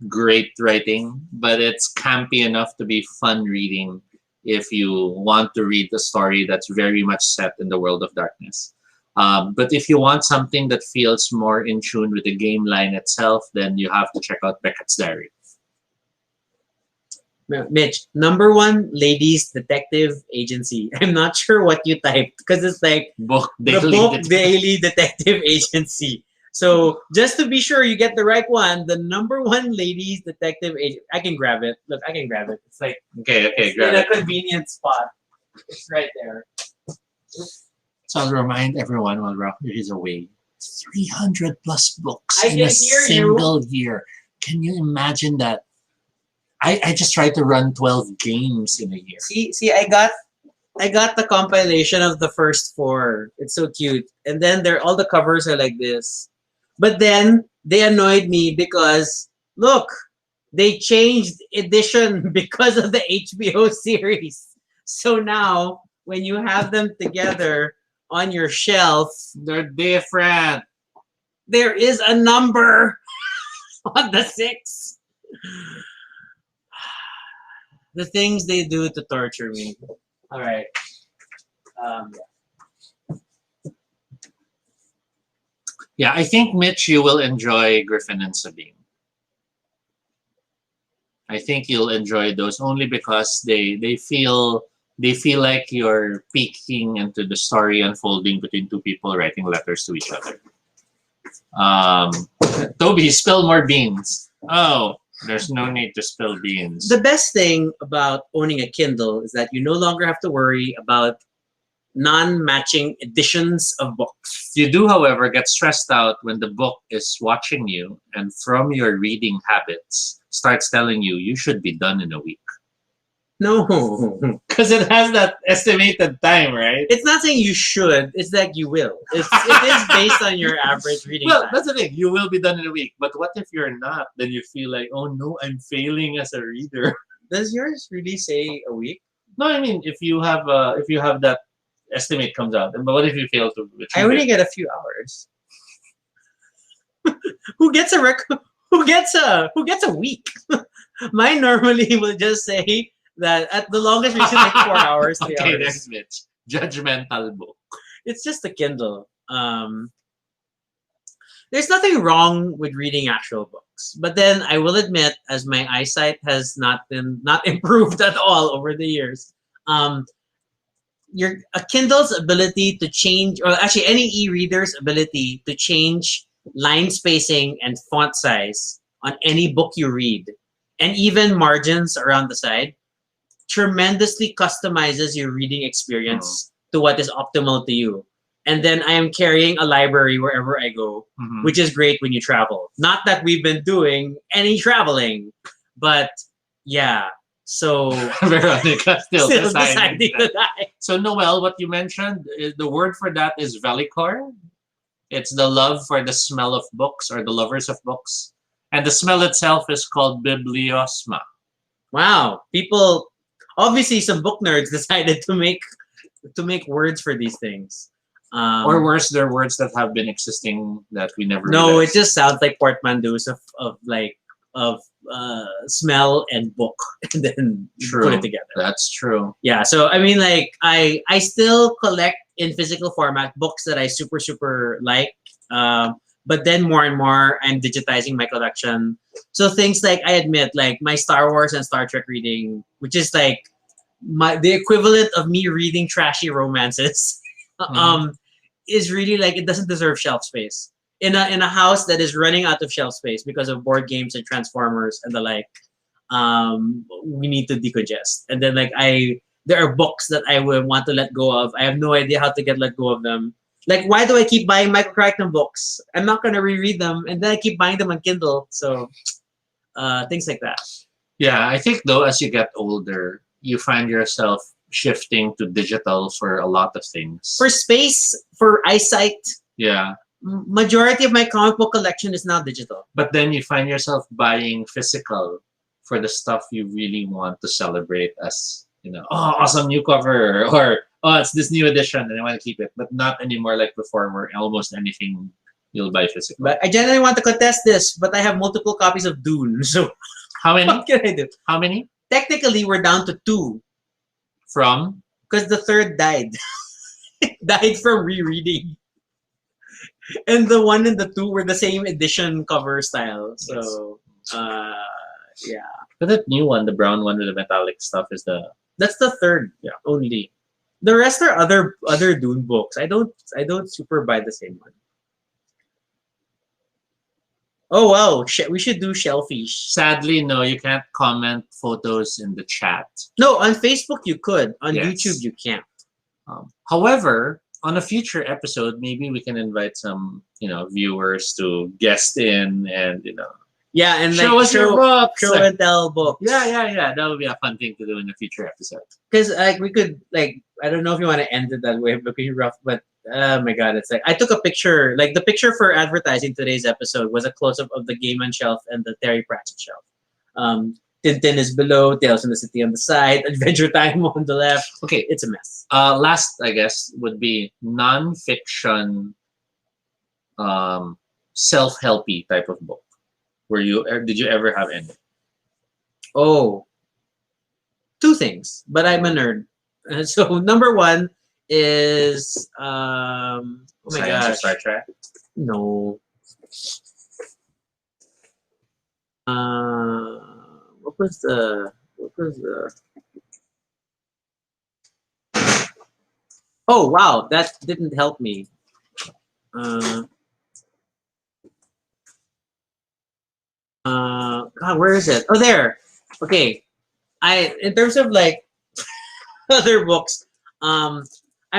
great writing, but it's campy enough to be fun reading if you want to read a story that's very much set in the world of darkness. But if you want something that feels more in tune with the game line itself, then you have to check out Beckett's Diary. Mitch, number one ladies detective agency. I'm not sure what you typed because it's like Book the daily. book daily detective agency. So just to be sure you get the right one, the number one ladies detective agent. I can grab it. Look, I can grab it. It's like Okay, it's grab in it. a convenient spot. It's right there. So I'll remind everyone while Rocky is away, 300 plus books I in can a hear single year. Can you imagine that? I just tried to run 12 games in a year. See, I got the compilation of the first four. It's so cute. And then they're all the covers are like this. But then they annoyed me because look, they changed edition because of the HBO series. So now when you have them together on your shelf, They're different. there is a number on the six. The things they do to torture me. All right. Um, Yeah, I think, Mitch, you will enjoy Griffin and Sabine. I think you'll enjoy those only because they feel like you're peeking into the story unfolding between two people writing letters to each other. Um, Toby, spill more beans. Oh, there's no need to spill beans. the best thing about owning a Kindle is that you no longer have to worry about non-matching editions of books. You do, however, get stressed out when the book is watching you and from your reading habits starts telling you you should be done in a week. No, Because it has that estimated time, right? it's not saying you should. It's that you will. It is based on your average reading Well, time. that's the thing. You will be done in a week. But what if you're not? Then you feel like, oh no, I'm failing as a reader. Does yours really say a week? No, I mean if you have that estimate comes out, but what if you fail to achieve I only it? get a few hours. Who gets a who gets a week? Mine normally will just say that at the longest reach is like 4 hours, 3 Okay, hours. next Mitch. Judgmental book. It's just a Kindle. There's nothing wrong with reading actual books, but then I will admit, as my eyesight has not improved at all over the years, um, your a Kindle's ability to change, or actually any e-reader's ability to change line spacing and font size on any book you read, and even margins around the side, tremendously customizes your reading experience to what is optimal to you. And then I am carrying a library wherever I go, Mhm. which is great when you travel. Not that we've been doing any traveling, but yeah. So Veronica still still deciding deciding that. to die. So Noel, what you mentioned, the word for that is velicor. It's the love for the smell of books or the lovers of books. And the smell itself is called bibliosma. Wow. People obviously some book nerds decided to make words for these things. Or worse, there are words that have been existing that we never No, realized. it just sounds like portmanteaus of like of smell and book and then True. put it together. That's true. Yeah, so I mean like I still collect in physical format books that I super like. But then more and more I'm digitizing my collection. So things like I admit like my Star Wars and Star Trek reading, which is like the equivalent of me reading trashy romances. Is really like it doesn't deserve shelf space in a house that is running out of shelf space because of board games and Transformers and the like. We need to decongest, and then like there are books that I would want to let go of. I have no idea how to let go of them. Like, why do I keep buying Michael Crichton books? I'm not gonna reread them, and then I keep buying them on Kindle. So things like that. Yeah, I think though, as you get older, you find yourself shifting to digital for a lot of things. For space, for eyesight, Yeah. majority of my comic book collection is now digital. But then you find yourself buying physical for the stuff you really want to celebrate as, oh, awesome new cover, or oh, it's this new edition and I want to keep it. But not anymore like before where almost anything you'll buy physical. But I generally want to contest this, but I have multiple copies of Dune. So How many? what can I do? How many? Technically, we're down to 2 From? because the third died. Died from rereading. And the 1 and the 2 were the same edition cover style. So, yeah. But that new one, the brown one with the metallic stuff, is the That's the third only. The rest are other Dune books. I don't super buy the same one. Oh wow, we should do shellfish. sadly no. You can't comment photos in the chat. No, on Facebook you could. On Yes. YouTube you can't. However, on a future episode, maybe we can invite some viewers to guest in and Yeah, and show like us your books. show and tell books. Yeah. That would be a fun thing to do in a future episode. Because like we could like I don't know if you want to end it that way, but it'd be rough. But oh my god, it's like I took a picture. Like the picture for advertising today's episode was a close up of the Gaiman shelf and the Terry Pratchett shelf. Tintin is below, Tales from the City on the side, Adventure Time on the left. Okay. It's a mess. Last, I guess, would be non-fiction, self-helpy type of book. Did you ever have any? Oh, 2 things, but I'm a nerd. So number 1 is oh my Science or gosh, Star Trek? no. What was the Oh wow, that didn't help me. God, where is it? Oh, there. Okay. In terms of like other books, I'm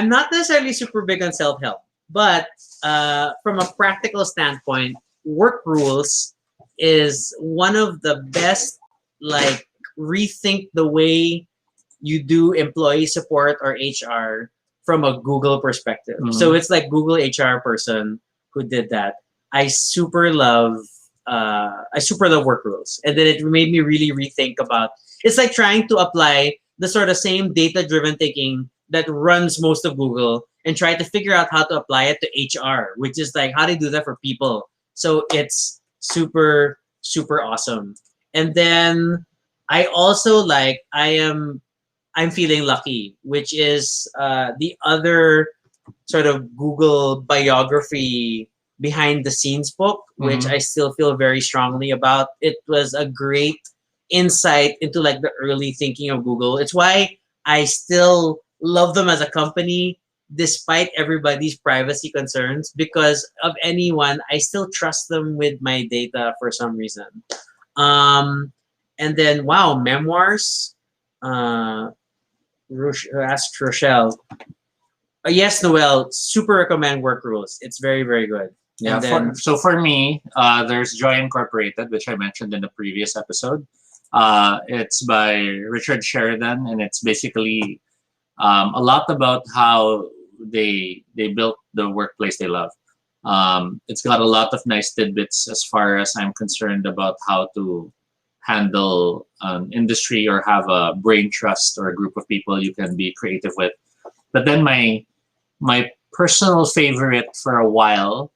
not necessarily super big on self-help, but from a practical standpoint, Work Rules is one of the best, like, rethink the way you do employee support or HR from a Google perspective. Mhm. So it's like Google HR person who did that. I super love Work Rules, and then it made me really rethink about. It's like trying to apply the sort of same data-driven thinking that runs most of Google and try to figure out how to apply it to HR, which is like how do you do that for people. So it's super super awesome. And then I also like I'm feeling lucky, which is the other sort of Google biography behind the scenes book, which Mhm. I still feel very strongly about. It was a great insight into like the early thinking of Google. It's why I still love them as a company despite everybody's privacy concerns, because of anyone I still trust them with my data for some reason. And then wow, memoirs. Ask Rochelle. Yes, Noel. Super recommend Work Rules. It's very very good. Yeah. And then, For me, there's Joy Incorporated, which I mentioned in the previous episode. It's by Richard Sheridan, and it's basically a lot about how they built the workplace they love. It's got a lot of nice tidbits as far as I'm concerned about how to handle an industry or have a brain trust or a group of people you can be creative with. But then my personal favorite for a while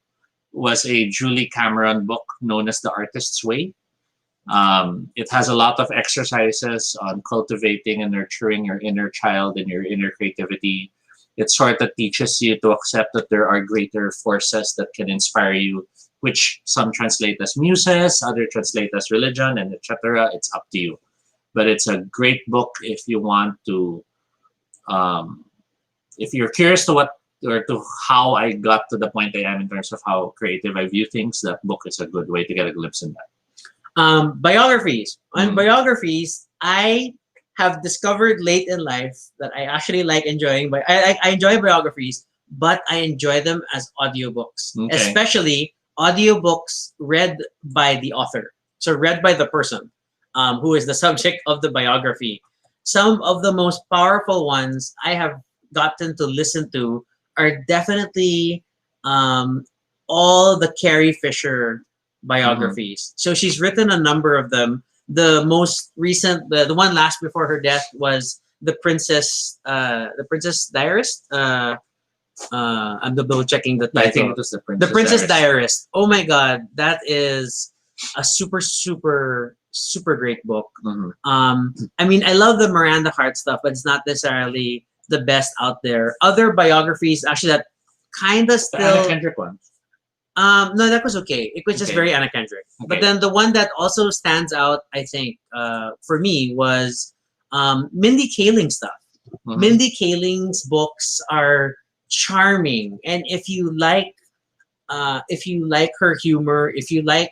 was a Julie Cameron book known as The Artist's Way. It has a lot of exercises on cultivating and nurturing your inner child and your inner creativity. It sort of teaches you to accept that there are greater forces that can inspire you, which some translate as muses, others translate as religion, and etc. It's up to you. But it's a great book if you want to, if you're curious to what or to how I got to the point I am in terms of how creative I view things. That book is a good way to get a glimpse in that. Biographies. On Mhm. biographies, I have discovered late in life that I actually like enjoying. I enjoy biographies, but I enjoy them as audiobooks, Okay. especially audiobooks read by the author. So read by the person who is the subject of the biography. some of the most powerful ones I have gotten to listen to are definitely um, all the Carrie Fisher Mm-hmm. biographies. So she's written a number of them. The most recent, the one last before her death was the Princess Diarist. I'm double checking the I think title. it was the The Princess Princess Diaries. Diarist. Oh my God, that is a super great book. Mm-hmm. I mean, I love the Miranda Hart stuff, but it's not necessarily the best out there. Other biographies, actually, that kind of The Anna still. Kendrick one. No, that was okay. It was just Okay. very Anna Kendrick. But Okay. then the one that also stands out, I think, for me was Mindy Kaling stuff. Mm-hmm. Mindy Kaling's books are charming, and if you like her humor, if you like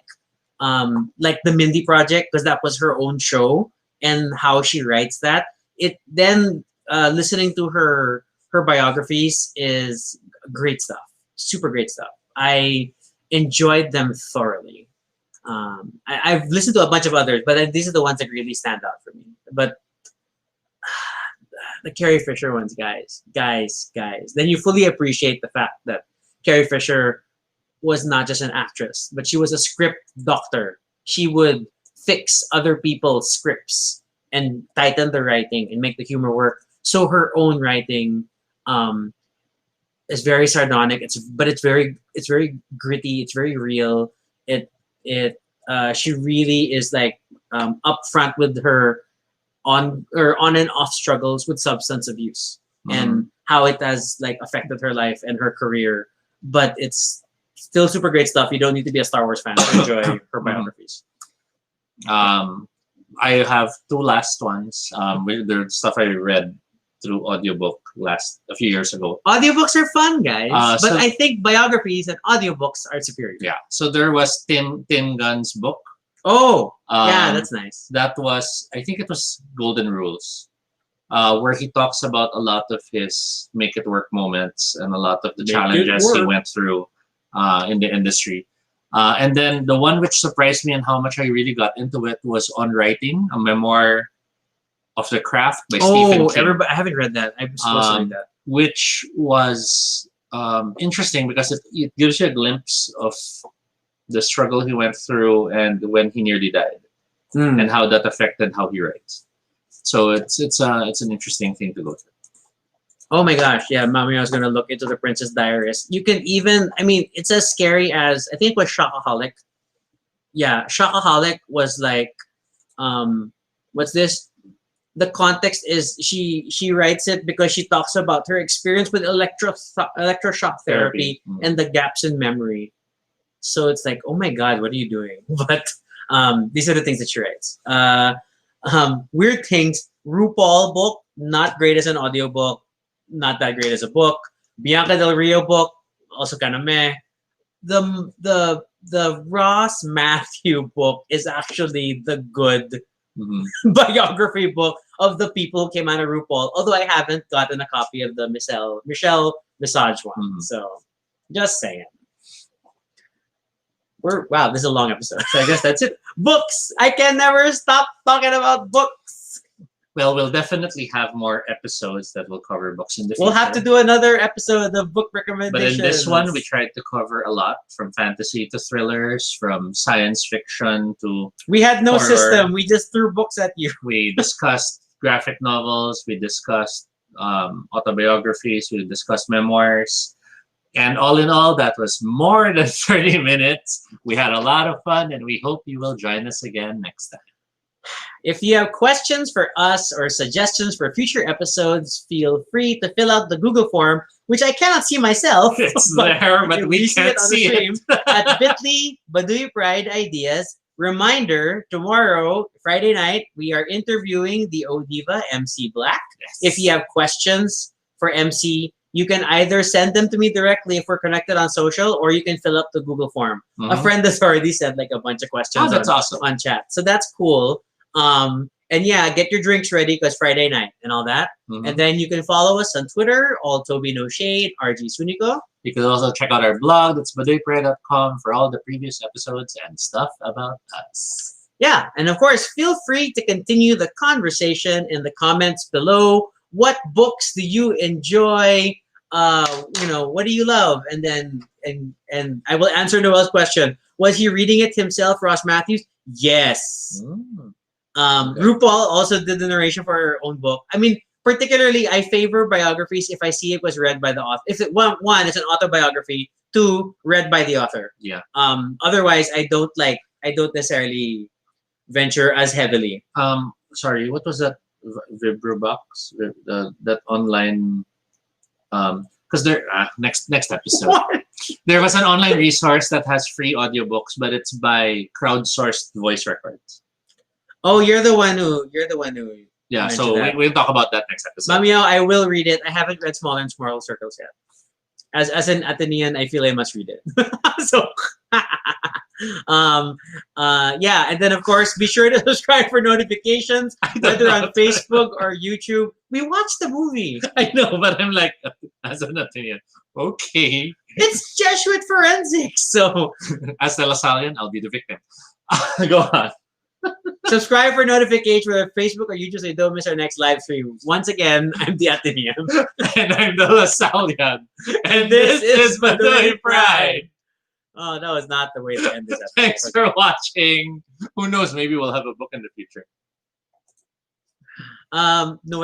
the Mindy Project, because that was her own show and how she writes that, it then listening to her biographies is great stuff, super great stuff. I enjoyed them thoroughly. I've listened to a bunch of others, but these are the ones that really stand out for me. But the Carrie Fisher ones, guys. Then you fully appreciate the fact that Carrie Fisher was not just an actress, but she was a script doctor. She would fix other people's scripts and tighten the writing and make the humor work. So her own writing um, is very sardonic. It's very gritty. It's very real. It she really is like upfront with her on and off struggles with substance abuse Mm-hmm. and how it has like affected her life and her career. But it's still super great stuff. You don't need to be a Star Wars fan to enjoy her biographies. I have two last ones. The stuff I read through audiobook a few years ago. Audiobooks are fun, guys, but So- I think biographies and audiobooks are superior. Yeah. So there was Tim Gunn's book. Oh, yeah, Um, that's nice. That was, I think it was Golden Rules, where he talks about a lot of his make it work moments and a lot of the Make it challenges he work. went through in the industry. And then the one which surprised me and how much I really got into it was On Writing, a memoir of the craft by Stephen Oh, King, everybody! I haven't read that. I'm supposed to read that. which was interesting because it gives you a glimpse of the struggle he went through and when he nearly died, Hmm. and how that affected how he writes. So it's an interesting thing to go through. Oh my gosh, yeah, Mommy, I was gonna look into the Princess Diaries. You can even, I mean, it's as scary as I think it was Shockaholic. Yeah, Shockaholic was like, what's this? The context is she writes it because she talks about her experience with electroshock therapy Mhm. and the gaps in memory. So it's like, oh my God, what are you doing? But these are the things that she writes. Weird Things, RuPaul book, not great as an audiobook, not that great as a book. Bianca Del Rio book, also kind of meh. The Ross Matthew book is actually the good Mhm. biography book of the people who came out of RuPaul. Although I haven't gotten a copy of the Michelle Visage one. Mhm. So just saying. Wow, this is a long episode. So I guess that's it. Books. I can never stop talking about books. Well, we'll definitely have more episodes that will cover books in the future. We'll have to do another episode of book But recommendations. in this one, we tried to cover a lot, from fantasy to thrillers, from science fiction to. We had no horror. system. We just threw books at you. We discussed graphic novels. We discussed autobiographies. We discussed memoirs. And all in all, that was more than 30 minutes. We had a lot of fun, and we hope you will join us again next time. If you have questions for us or suggestions for future episodes, feel free to fill out the Google form, which I cannot see myself. It's there, but we see can't it on see the it. stream at bit.ly Baduy Pride Ideas. Reminder, tomorrow, Friday night, we are interviewing the Odiva MC Black. If you have questions for MC, you can either send them to me directly if we're connected on social, or you can fill up the Google form. A Mhm. friend has already sent like a bunch of questions Oh, that's on, awesome. on chat. So that's cool. And yeah, get your drinks ready because Friday night and all that. Mhm. And then you can follow us on Twitter, all Toby No Shade, RG Suniko. You can also check out our blog. That's baduypray.com for all the previous episodes and stuff about us. Yeah, and of course, feel free to continue the conversation in the comments below. What books do you enjoy? What do you love? And then and I will answer Noel's question. Was he reading it himself, Ross Matthews? Yes. Mm, okay. RuPaul also did the narration for her own book. I mean, particularly, I favor biographies if I see it was read by the author. If it one, it's an autobiography. Two, read by the author. Yeah. Otherwise, I don't like. I don't necessarily venture as heavily. Sorry, what was that? Vibrabox, that online. Because there next episode What? there was an online resource that has free audiobooks, but it's by crowdsourced voice records. Oh, you're the one who Yeah, mentioned so that. we'll talk about that next episode. Mamiao, I will read it. I haven't read Small and Moral Circles yet. As an Athenian, I feel I must read it. So, yeah, and then of course, be sure to subscribe for notifications, whether on Facebook or YouTube. We watched the movie. I know, but I'm like, as an opinion, okay. It's Jesuit forensics. So, As the Lasallian, I'll be the victim. Go on. subscribe for notifications, whether Facebook or YouTube, so you don't miss our next live stream. Once again, I'm the Athenian. And I'm the Lasallian. And this this is is Baduy Baduy Pride. Oh, that was not the way to end this episode. Thanks for watching. Who knows? Maybe we'll have a book in the future. Noel